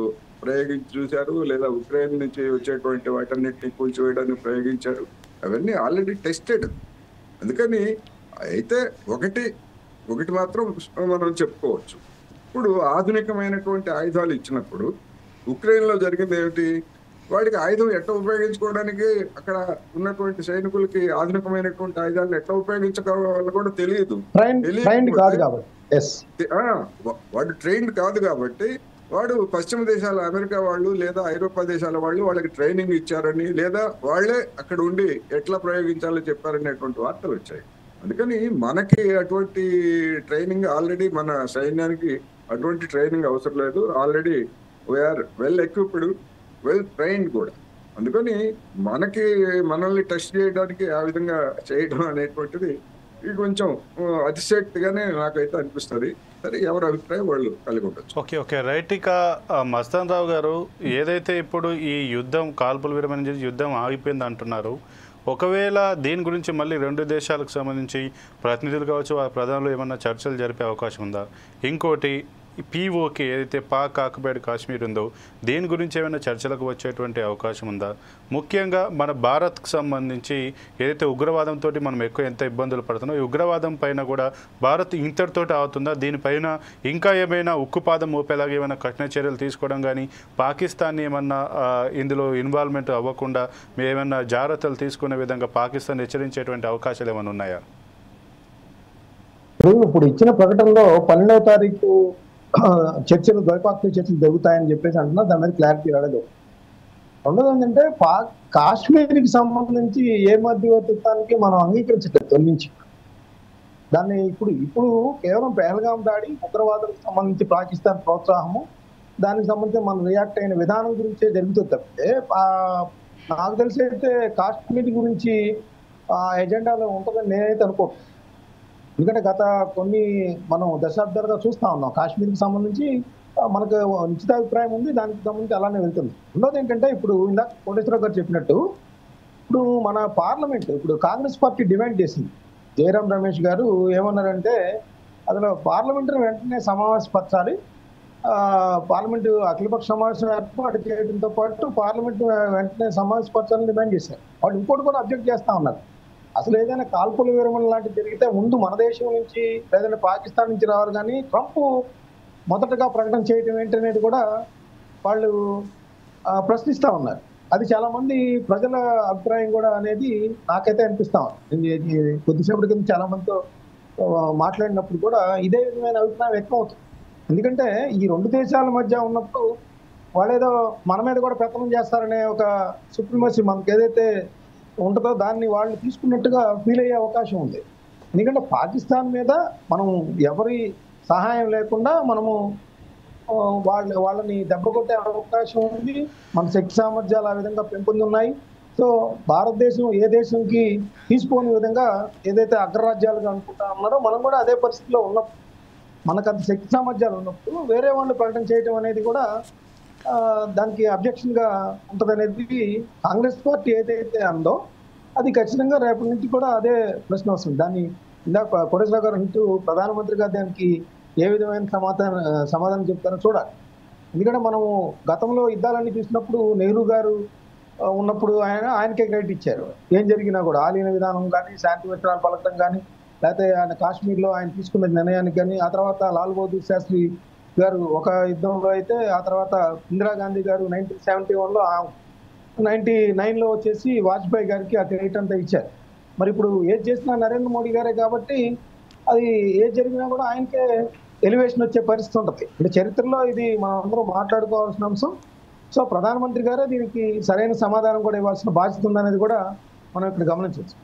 ప్రయోగించి చూశారు, లేదా ఉక్రెయిన్ నుంచి వచ్చేటువంటి వాటన్నిటిని కూల్చివేయడానికి ప్రయోగించారు. అవన్నీ ఆల్రెడీ టెస్టెడ్. అందుకని అయితే ఒకటి మాత్రం మనం చెప్పుకోవచ్చు. ఇప్పుడు ఆధునికమైనటువంటి ఆయుధాలు ఇచ్చినప్పుడు ఉక్రెయిన్ లో జరిగింది ఏమిటి, వాడికి ఆయుధం ఎట్లా ఉపయోగించుకోవడానికి అక్కడ ఉన్నటువంటి సైనికులకి ఆధునికమైనటువంటి ఆయుధాలను ఎట్లా ఉపయోగించుకోవాలో కూడా తెలియదు. వాడు ట్రైన్డ్ కాదు కాబట్టి వాడు పశ్చిమ దేశాల అమెరికా వాళ్ళు లేదా ఐరోపా దేశాల వాళ్ళు వాళ్ళకి ట్రైనింగ్ ఇచ్చారని, లేదా వాళ్లే అక్కడ ఉండి ఎట్లా ప్రయోగించాలో చెప్పారనేటువంటి వార్తలు వచ్చాయి. అందుకని మనకి అటువంటి ట్రైనింగ్ ఆల్రెడీ మన సైన్యానికి అటువంటి ట్రైనింగ్ అవసరం లేదు. Already we are well equipped, well trained కూడా. అందుకని మనల్ని టెస్ట్ చేయడానికి ఆ విధంగా చేయడం అనేటువంటిది ఇది కొంచెం అతిశక్తిగానే నాకైతే అనిపిస్తుంది. సరే, ఎవరి అభిప్రాయం వాళ్ళు కలిగి ఉండొచ్చు. Okay right. ఇక మస్తాన్ రావు గారు, ఏదైతే ఇప్పుడు ఈ యుద్ధం కాల్పుల విరమణ యుద్ధం ఆగిపోయింది అంటున్నారు, ఒకవేళ దీని గురించి మళ్ళీ రెండు దేశాలకు సంబంధించి ప్రతినిధులు కావచ్చు, ఆ ప్రధానులు ఏమన్నా చర్చలు జరిపే అవకాశం ఉందా? ఇంకోటి, POK ఏదైతే పాక్ ఆక్యుపైడ్ కాశ్మీర్ ఉందో దీని గురించి ఏమైనా చర్చలకు వచ్చేటువంటి అవకాశం ఉందా? ముఖ్యంగా మన భారత్కు సంబంధించి ఏదైతే ఉగ్రవాదంతో మనం ఎంత ఇబ్బందులు పడుతున్నాం, ఈ ఉగ్రవాదం పైన కూడా భారత్ ఇంతటితోటి అవుతుందా? దీనిపైన ఇంకా ఏమైనా ఉక్కుపాదం మోపేలాగా ఏమైనా కఠిన చర్యలు తీసుకోవడం కానీ, పాకిస్తాన్ని ఏమన్నా ఇందులో ఇన్వాల్వ్మెంట్ అవ్వకుండా ఏమైనా జాగ్రత్తలు తీసుకునే విధంగా పాకిస్తాన్ హెచ్చరించేటువంటి అవకాశాలు ఏమైనా ఉన్నాయా? ఇప్పుడు ఇచ్చిన ప్రకటనలో 12వ తారీఖు ద్వైపాక్షిక చర్చలు జరుగుతాయని చెప్పేసి అంటున్నా. దాని మీద క్లారిటీ రాలేదు. రెండోది ఏంటంటే కాశ్మీర్కి సంబంధించి ఏ మధ్యవర్తిత్వానికి మనం అంగీకరించట్లేదు తొలి నుంచి. దాన్ని ఇప్పుడు కేవలం పెహల్గాం దాడి, ఉగ్రవాదులకు సంబంధించి పాకిస్తాన్ ప్రోత్సాహము, దానికి సంబంధించి మనం రియాక్ట్ అయిన విధానం గురించే జరుగుతుంది తప్పితే నాకు తెలిసి అయితే కాశ్మీర్ గురించి ఎజెండాలో ఉంటుందని నేనైతే అనుకోను. ఎందుకంటే గత మనం దశాబ్దాలుగా చూస్తా ఉన్నాం కాశ్మీర్కి సంబంధించి మనకు నిశ్చితాభిప్రాయం ఉంది, దానికి సంబంధించి అలానే వెళ్తుంది. రెండోది ఏంటంటే, ఇప్పుడు ఇందాక కోటేశ్వరరావు గారు చెప్పినట్టు, ఇప్పుడు మన పార్లమెంట్ ఇప్పుడు కాంగ్రెస్ పార్టీ డిమాండ్ చేసింది. జయరాం రమేష్ గారు ఏమన్నారంటే, అసలు పార్లమెంటును వెంటనే సమావేశపరచాలి, పార్లమెంటు అఖిలపక్ష సమావేశం ఏర్పాటు చేయడంతో పాటు పార్లమెంటు వెంటనే సమావేశపరచాలని డిమాండ్ చేశారు. వాళ్ళు ఇంకోటి కూడా అబ్జెక్ట్ చేస్తా ఉన్నారు. అసలు ఏదైనా కాల్పుల విరమణ లాంటివి జరిగితే ముందు మన దేశం నుంచి లేదంటే పాకిస్తాన్ నుంచి రావాలి, కానీ ట్రంప్ మొదటగా ప్రకటన చేయటం ఏంటనేది కూడా వాళ్ళు ప్రశ్నిస్తూ ఉన్నారు. అది చాలా మంది ప్రజల అభిప్రాయం కూడా అనేది నాకైతే అనిపిస్తా ఉంది. కొద్దిసేపటి కింద చాలా మందితో మాట్లాడినప్పుడు కూడా ఇదే విధమైన అభిప్రాయం ఎక్కువ అవుతుంది. ఎందుకంటే ఈ రెండు దేశాల మధ్య ఉన్నప్పుడు వాళ్ళేదో మన మీద కూడా పెత్తనం చేస్తారనే ఒక సుప్రీమసీ మనకి ఏదైతే ఉంటుందో దాన్ని వాళ్ళు తీసుకున్నట్టుగా ఫీల్ అయ్యే అవకాశం ఉంది. ఎందుకంటే పాకిస్తాన్ మీద మనం ఎవరి సహాయం లేకుండా మనము వాళ్ళని దెబ్బ కొట్టే అవకాశం ఉంది. మన శక్తి సామర్థ్యాలు ఆ విధంగా పెంపొందున్నాయి. సో భారతదేశం ఏ దేశంకి తీసుకోని విధంగా ఏదైతే అగ్రరాజ్యాలుగా అనుకుంటా ఉన్నారో మనం కూడా అదే పరిస్థితిలో ఉన్నప్పుడు, మనకు అంత శక్తి సామర్థ్యాలు ఉన్నప్పుడు వేరే వాళ్ళు ప్రకటన చేయడం అనేది కూడా దానికి అబ్జెక్షన్ గా ఉంటది అనేది కాంగ్రెస్ పార్టీ ఏదైతే అందో అది ఖచ్చితంగా రేపటి నుంచి కూడా అదే ప్రశ్న వస్తుంది. దాన్ని ఇందాక కోటేశ్వరరావు గారు అంటూ ప్రధానమంత్రి గారు దానికి ఏ విధమైన సమాధానం చెప్తారో చూడాలి. ఎందుకంటే మనము గతంలో యుద్ధాలన్నీ చూసినప్పుడు నెహ్రూ గారు ఉన్నప్పుడు ఆయనకే క్రెడిట్ ఇచ్చారు. ఏం జరిగినా కూడా ఆలీన విధానం కానీ, శాంతి విత్తనాలు పలకడం కానీ, లేకపోతే ఆయన కాశ్మీర్లో ఆయన తీసుకున్న నిర్ణయానికి కానీ, ఆ తర్వాత లాల్ బహదూర్ శాస్త్రి గారు ఒక యుద్ధంలో అయితే, ఆ తర్వాత ఇందిరాగాంధీ గారు 1971లో 99లో వచ్చేసి వాజ్పేయి గారికి ఆ క్రెడిట్ అంతా ఇచ్చారు. మరి ఇప్పుడు ఏది చేసినా నరేంద్ర మోడీ గారే కాబట్టి అది ఏది జరిగినా కూడా ఆయనకే ఎలివేషన్ వచ్చే పరిస్థితి ఉంటుంది. అంటే చరిత్రలో ఇది మనం అందరూ మాట్లాడుకోవాల్సిన అంశం. సో ప్రధానమంత్రి గారే దీనికి సరైన సమాధానం కూడా ఇవ్వాల్సిన బాధ్యత ఉందనేది కూడా మనం ఇక్కడ గమనించవచ్చు.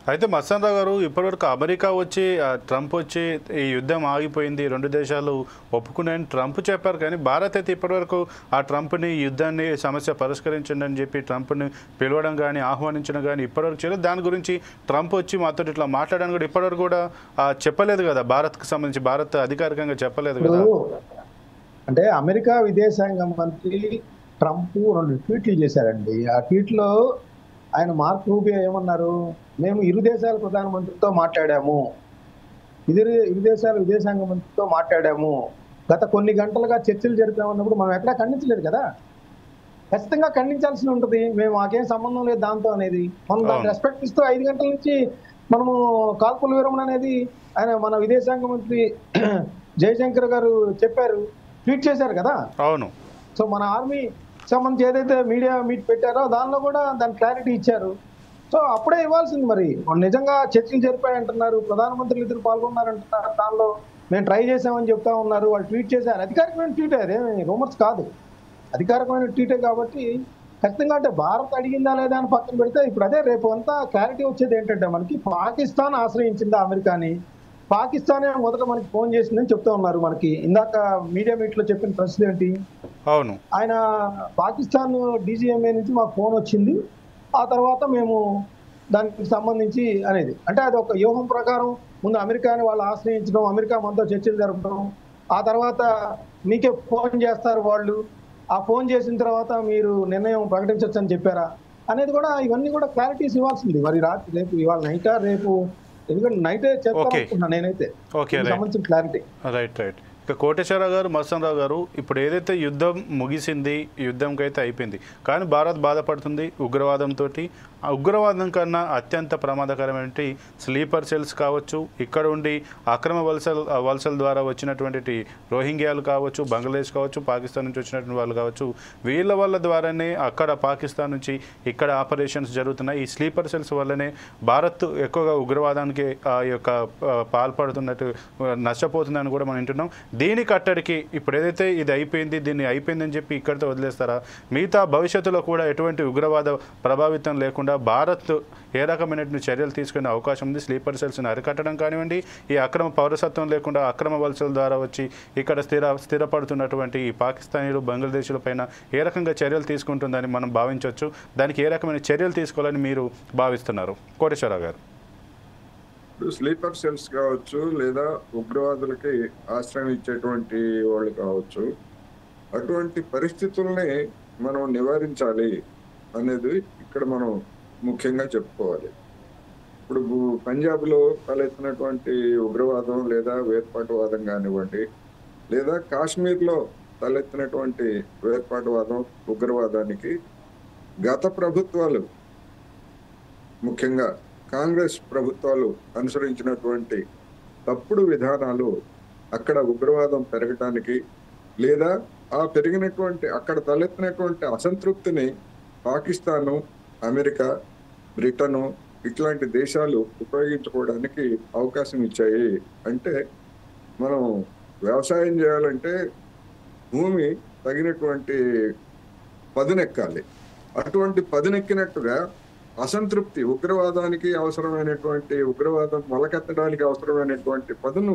అయితే మస్తాన్ రావు గారు, ఇప్పటివరకు అమెరికా వచ్చి ట్రంప్ వచ్చి ఈ యుద్ధం ఆగిపోయింది, రెండు దేశాలు ఒప్పుకున్నాయని ట్రంప్ చెప్పారు. కానీ భారత్ అయితే ఇప్పటివరకు ఆ ట్రంప్ని యుద్ధాన్ని సమస్య పరిష్కరించండి అని చెప్పి ట్రంప్ని పిలవడం కానీ ఆహ్వానించడం కానీ ఇప్పటివరకు చేయలేదు. దాని గురించి ట్రంప్ వచ్చి మాతో ఇట్లా మాట్లాడడానికి కూడా ఇప్పటివరకు కూడా చెప్పలేదు కదా, భారత్కి సంబంధించి భారత్ అధికారికంగా చెప్పలేదు కదా. అంటే అమెరికా విదేశాంగ మంత్రి ట్రంప్ 2 ట్వీట్లు చేశారండి. ఆ ట్వీట్లో ఆయన మార్క్ రూబియో ఏమన్నారు, మేము ఇరు దేశాల ప్రధానమంత్రితో మాట్లాడాము, ఇరు దేశాల విదేశాంగ మంత్రితో మాట్లాడాము, గత కొన్ని గంటలుగా చర్చలు జరిపామన్నప్పుడు మనం ఎక్కడా ఖండించలేదు కదా. ఖచ్చితంగా ఖండించాల్సి ఉంటుంది, మేము మాకేం సంబంధం లేదు దాంతో అనేది. మనం దాన్ని రెస్పెక్ట్ ఇస్తూ 5 గంటల నుంచి మనము కాల్పుల విరమణ అనేది ఆయన మన విదేశాంగ మంత్రి జయశంకర్ గారు చెప్పారు, ట్వీట్ చేశారు కదా. అవును. సో మన ఆర్మీ సంబంధించి ఏదైతే మీడియా మీట్ పెట్టారో దానిలో కూడా దాని క్లారిటీ ఇచ్చారు. సో అప్పుడే ఇవ్వాల్సింది. మరి నిజంగా చర్చలు జరిపాయంటున్నారు, ప్రధానమంత్రులు ఇద్దరు పాల్గొన్నారంటున్నారు, దానిలో మేము ట్రై చేసామని చెప్తా ఉన్నారు. వాళ్ళు ట్వీట్ చేశారు, అధికారికమైన ట్వీటే, అదేమి రూమర్స్ కాదు, అధికారికమైన ట్వీటే. కాబట్టి ఖచ్చితంగా అంటే భారత్ అడిగిందా లేదా అని పక్కన పెడితే ఇప్పుడు అదే రేపు అంతా క్లారిటీ వచ్చేది ఏంటంటే మనకి పాకిస్తాన్ ఆశ్రయించిందా అమెరికాని, పాకిస్తానే మొదట మనకి ఫోన్ చేసిందని చెప్తా ఉన్నారు. మనకి ఇందాక మీడియా మీట్ లో చెప్పిన ప్రశ్న ఏంటి, అవును, ఆయన పాకిస్తాన్ DGMA నుంచి మాకు ఫోన్ వచ్చింది, ఆ తర్వాత మేము దానికి సంబంధించి అనేది, అంటే అది ఒక వ్యూహం ప్రకారం ముందు అమెరికాని వాళ్ళు ఆశ్రయించడం, అమెరికా మనతో చర్చలు జరపడం, ఆ తర్వాత మీకే ఫోన్ చేస్తారు వాళ్ళు, ఆ ఫోన్ చేసిన తర్వాత మీరు నిర్ణయం ప్రకటించవచ్చు అని చెప్పారా అనేది కూడా, ఇవన్నీ కూడా క్లారిటీస్ ఇవ్వాల్సింది. మరి రాత్రి రేపు ఇవాళ నైటా రేపు, ఎందుకంటే నైటే చెప్తాను నేనైతే సంబంధించిన క్లారిటీ. రైట్. ఇక కోటేశ్వరరావు గారు, మస్తాన్ రావు గారు, ఇప్పుడు ఏదైతే యుద్ధం ముగిసింది, యుద్ధంకి అయితే అయిపోయింది, కానీ భారత్ బాధపడుతుంది ఉగ్రవాదంతో. ఆ ఉగ్రవాదం కన్నా అత్యంత ప్రమాదకరమైన స్లీపర్ సెల్స్ కావచ్చు, ఇక్కడ ఉండి అక్రమ వలసల ద్వారా వచ్చినటువంటి రోహింగ్యాలు కావచ్చు, బంగ్లాదేశ్ కావచ్చు, పాకిస్తాన్ నుంచి వచ్చినటువంటి వాళ్ళు కావచ్చు, వీళ్ళ వల్ల ద్వారానే అక్కడ పాకిస్తాన్ నుంచి ఇక్కడ ఆపరేషన్స్ జరుగుతున్నాయి. ఈ స్లీపర్ సెల్స్ వల్లనే భారత్ ఎక్కువగా ఉగ్రవాదానికి ఆ యొక్క పాల్పడుతున్నట్టు నష్టపోతుందని కూడా మనం వింటున్నాం. దీని కట్టడికి ఇప్పుడు ఏదైతే ఇది అయిపోయింది, దీన్ని అయిపోయిందని చెప్పి ఇక్కడితో వదిలేస్తారా? మిగతా భవిష్యత్తులో కూడా ఎటువంటి ఉగ్రవాద ప్రభావితం లేకుండా భారత్ ఏ రకమైనటువంటి చర్యలు తీసుకునే అవకాశం ఉంది? స్లీపర్ సెల్స్ని అరికట్టడం కానివ్వండి, ఈ అక్రమ పౌరసత్వం లేకుండా అక్రమ వలసల ద్వారా వచ్చి ఇక్కడ స్థిరపడుతున్నటువంటి ఈ పాకిస్తానీలు, బంగ్లాదేశీల పైన ఏ రకంగా చర్యలు తీసుకుంటుందని మనం భావించవచ్చు? దానికి ఏ రకమైన చర్యలు తీసుకోవాలని మీరు భావిస్తున్నారు కోటేశ్వరరావు గారు? స్లీపర్ సెల్స్ కావచ్చు, లేదా ఉగ్రవాదులకి ఆశ్రయం ఇచ్చేటువంటి వాళ్ళు కావచ్చు, అటువంటి పరిస్థితుల్ని మనం నివారించాలి అనేది ఇక్కడ మనం ముఖ్యంగా చెప్పుకోవాలి. ఇప్పుడు పంజాబ్లో తలెత్తినటువంటి ఉగ్రవాదం లేదా వేర్పాటువాదం కానివ్వండి, లేదా కాశ్మీర్లో తలెత్తినటువంటి వేర్పాటువాదం, ఉగ్రవాదానికి గత ప్రభుత్వాలు, ముఖ్యంగా కాంగ్రెస్ ప్రభుత్వాలు అనుసరించినటువంటి తప్పుడు విధానాలు అక్కడ ఉగ్రవాదం పెరగటానికి, లేదా ఆ పెరిగినటువంటి అక్కడ తలెత్తినటువంటి అసంతృప్తిని పాకిస్తాను, అమెరికా, బ్రిటను ఇట్లాంటి దేశాలు ఉపయోగించుకోవడానికి అవకాశం ఇచ్చాయి. అంటే మనం వ్యవసాయం చేయాలంటే భూమి తగినటువంటి పదునెక్కాలి. అటువంటి పదునెక్కినట్టుగా అసంతృప్తి, ఉగ్రవాదానికి అవసరమైనటువంటి, ఉగ్రవాదం మొలకెత్తడానికి అవసరమైనటువంటి పదును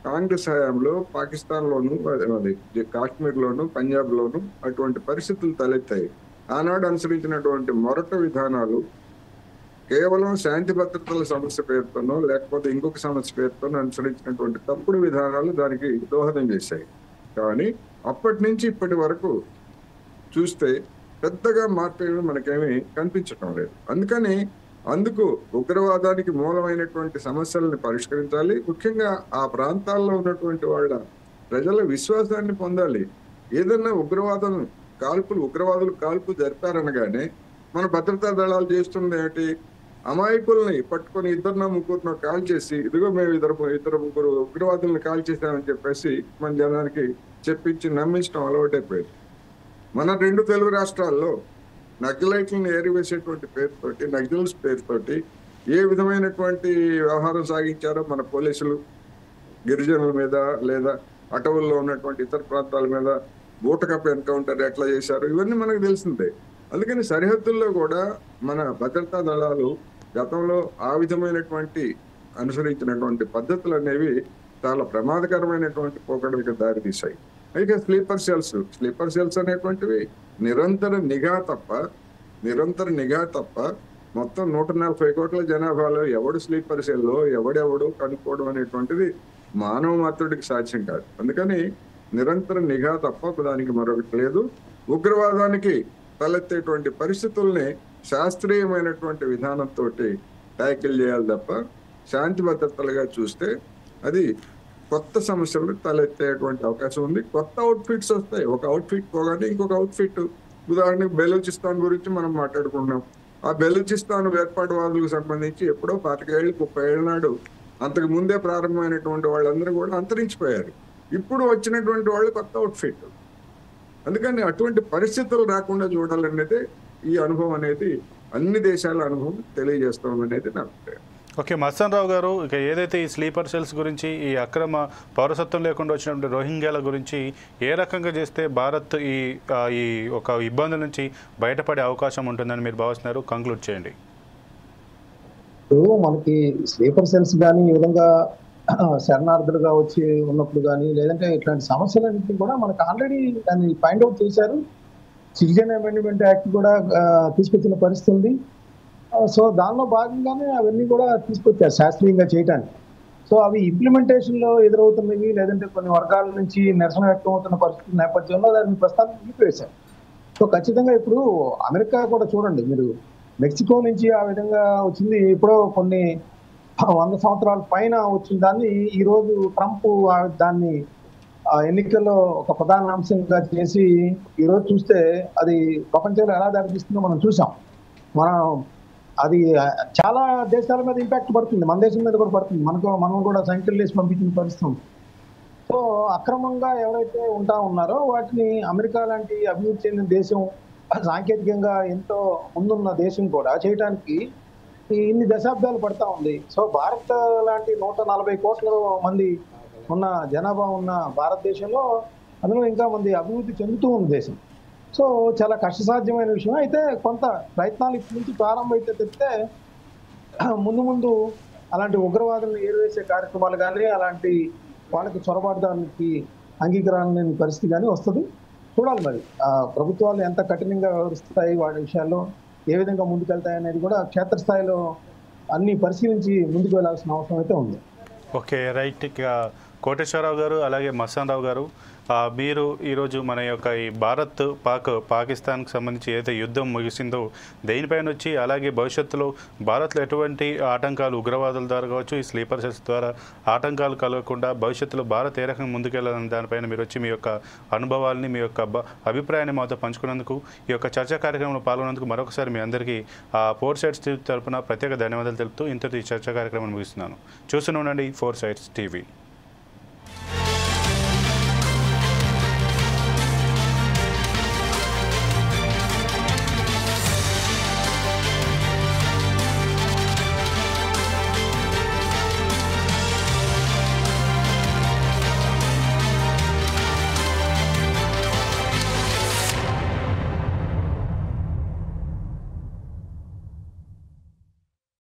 కాంగ్రెస్ హయాంలో పాకిస్తాన్లోను, కాశ్మీర్లోను, పంజాబ్లోను అటువంటి పరిస్థితులు తలెత్తాయి. ఆనాడు అనుసరించినటువంటి మొరట విధానాలు కేవలం శాంతి భద్రతల సమస్య పేరుతోనో లేకపోతే ఇంకొక సమస్య పేరుతోనో అనుసరించినటువంటి తప్పుడు విధానాలు దానికి దోహదం చేశాయి. కానీ అప్పటి నుంచి ఇప్పటి వరకు చూస్తే పెద్దగా మార్పు మనకేమీ కనిపించటం లేదు. అందుకు ఉగ్రవాదానికి మూలమైనటువంటి సమస్యలను పరిష్కరించాలి. ముఖ్యంగా ఆ ప్రాంతాల్లో ఉన్నటువంటి వాళ్ళ ప్రజల విశ్వాసాన్ని పొందాలి. ఏదన్నా ఉగ్రవాదులు కాల్పు జరిపారనగానే మన భద్రతా దళాలు చేస్తుంది ఏంటి, అమాయకుల్ని పట్టుకొని 2-3 కాల్ చేసి, ఇదిగో మేము 2-3 ఉగ్రవాదులను కాల్ చేశామని చెప్పేసి మన జనానికి చెప్పించి నమ్మించడం అలవాటైపోయింది. మన 2 తెలుగు రాష్ట్రాల్లో నక్సలైట్లను ఏరివేసేటువంటి పేరుతోటి, నక్సల్స్ పేరుతోటి ఏ విధమైనటువంటి వ్యవహారం సాగించారో మన పోలీసులు గిరిజనుల మీద లేదా అటవుల్లో ఉన్నటువంటి ఇతర ప్రాంతాల మీద బూటకప్ ఎన్కౌంటర్ ఎట్లా చేశారు, ఇవన్నీ మనకు తెలిసిందే. అందుకని సరిహద్దుల్లో కూడా మన భద్రతా దళాలు గతంలో ఆ విధమైనటువంటి అనుసరించినటువంటి పద్ధతులు అనేవి చాలా ప్రమాదకరమైనటువంటి పోకడలకు దారితీశాయి. అయితే స్లీపర్ సెల్స్ అనేటువంటివి నిరంతర నిఘా తప్ప మొత్తం 140 కోట్ల జనాభాలో ఎవడు స్లీపర్ సెల్లో ఎవడెవడు కనుక్కోవడం అనేటువంటిది మానవ మాత్రుడికి సాధ్యం కాదు. అందుకని నిరంతర నిఘా తప్ప దానికి మరొకటి లేదు. ఉగ్రవాదానికి తలెత్తేటువంటి పరిస్థితుల్ని శాస్త్రీయమైనటువంటి విధానంతో ట్యాకిల్ చేయాలి తప్ప శాంతి భద్రతలుగా చూస్తే అది కొత్త సమస్యలు తలెత్తేటువంటి అవకాశం ఉంది. కొత్త అవుట్ఫిట్స్ వస్తాయి. ఒక అవుట్ఫిట్ పోగానే ఇంకొక అవుట్ఫిట్. ఉదాహరణకు బెలూచిస్తాన్ గురించి మనం మాట్లాడుకుంటున్నాం. ఆ బెలూచిస్తాన్ వేర్పాటువాదులకు సంబంధించి ఎప్పుడో 25 ఏళ్ళు 30 ఏళ్ళ నాడు అంతకు ముందే ప్రారంభమైనటువంటి వాళ్ళందరూ కూడా అంతరించిపోయారు. ఇప్పుడు వచ్చినటువంటి వాళ్ళు కొత్త అవుట్ఫిట్. అందుకని అటువంటి పరిస్థితులు రాకుండా చూడాలనేది ఈ అనుభవం అనేది అన్ని దేశాల అనుభవం తెలియజేస్తాం అనేది నా అభిప్రాయం. ఓకే, మస్తాన్ రావు గారు, ఇక ఏదైతే ఈ స్లీపర్ సెల్స్ గురించి, ఈ అక్రమ పౌరసత్వం లేకుండా వచ్చినటువంటి రోహింగ్యాల గురించి ఏ రకంగా చేస్తే భారత్ ఈ ఒక ఇబ్బందుల నుంచి బయటపడే అవకాశం ఉంటుందని మీరు భావిస్తున్నారు? కంక్లూడ్ చేయండి. ఇప్పుడు మనకి స్లీపర్ సెల్స్ కానీ ఈ విధంగా శరణార్థులుగా వచ్చి ఉన్నప్పుడు కానీ లేదంటే ఇట్లాంటి సమస్యలన్నింటినీ కూడా మనకు ఆల్రెడీ దాన్ని ఫైండ్ అవుట్ చేశారు. సిటిజన్ అమెండ్మెంట్ యాక్ట్ కూడా తీసుకొచ్చిన పరిస్థితి ఉంది. సో దానిలో భాగంగానే అవన్నీ కూడా తీసుకొచ్చారు శాస్త్రీయంగా చేయటానికి. సో అవి ఇంప్లిమెంటేషన్ లో ఎదురవుతున్నవి లేదంటే కొన్ని వర్గాల నుంచి నిరసన వ్యక్తం అవుతున్న పరిస్థితి నేపథ్యంలో దాన్ని ప్రస్తుతానికి నిలిపివేశారు. సో ఖచ్చితంగా ఇప్పుడు అమెరికా కూడా చూడండి, మీరు మెక్సికో నుంచి ఆ విధంగా వచ్చింది ఎప్పుడో కొన్ని 100 సంవత్సరాల పైన వచ్చిన దాన్ని ఈ రోజు ట్రంప్ దాన్ని ఎన్నికల్లో ఒక ప్రధాన అంశంగా చేసి ఈ రోజు చూస్తే అది ప్రపంచంలో ఎలా దారితీస్తుందో మనం చూసాం. మనం అది చాలా దేశాల మీద ఇంపాక్ట్ పడుతుంది, మన దేశం మీద కూడా పడుతుంది. మనం కూడా సంఖ్యలు వేసి పంపించిన పరిస్థితి. సో అక్రమంగా ఎవరైతే ఉన్నారో వాటిని అమెరికా లాంటి అభివృద్ధి చెందిన దేశం, సాంకేతికంగా ఎంతో ముందున్న దేశం కూడా చేయడానికి ఇన్ని దశాబ్దాలు పడతా ఉంది. సో భారత్ లాంటి 140 కోట్ల మంది ఉన్న జనాభా ఉన్న భారతదేశంలో అందులో ఇంకా మంది అభివృద్ధి చెందుతూ ఉన్న దేశం. సో చాలా కష్టసాధ్యమైన విషయం. అయితే కొంత ప్రయత్నాలు ఇప్పటి నుంచి ప్రారంభమైతే తెస్తే ముందు అలాంటి ఉగ్రవాదులను ఏరివేసే కార్యక్రమాలు కానీ అలాంటి వాళ్ళకి చొరబాటుదానికి అంగీకారం లేని పరిస్థితి కానీ వస్తుంది. చూడాలి మరి ప్రభుత్వాలు ఎంత కఠినంగా వ్యవహరిస్తాయి, వాటి విషయాల్లో ఏ విధంగా ముందుకెళ్తాయి అనేది కూడా క్షేత్రస్థాయిలో అన్ని పరిశీలించి ముందుకు వెళ్లాల్సిన అవసరం అయితే ఉంది. Okay, right. ఇక కోటేశ్వరరావు గారు అలాగే మస్తాన్ రావు గారు, మీరు ఈరోజు మన యొక్క ఈ పాకిస్తాన్కి సంబంధించి ఏదైతే యుద్ధం ముగిసిందో దేనిపైన వచ్చి, అలాగే భవిష్యత్తులో భారత్లో ఎటువంటి ఆటంకాలు ఉగ్రవాదుల ద్వారా కావచ్చు, ఈ స్లీపర్ సెల్స్ ద్వారా ఆటంకాలు కలగకుండా భవిష్యత్తులో భారత్ ఏ రకంగా ముందుకెళ్లాలని దానిపైన మీరు వచ్చి మీ యొక్క అనుభవాల్ని, మీ యొక్క అభిప్రాయాన్ని మాతో పంచుకున్నందుకు, ఈ యొక్క చర్చా కార్యక్రమంలో పాల్గొన్నందుకు మరొకసారి మీ అందరికీ 4 Sides తరపున ప్రత్యేక ధన్యవాదాలు తెలుపుతూ ఇంతటి ఈ చర్చా కార్యక్రమాన్ని ముగిస్తున్నాను. చూస్తూనే ఉండండి 4 Sides TV.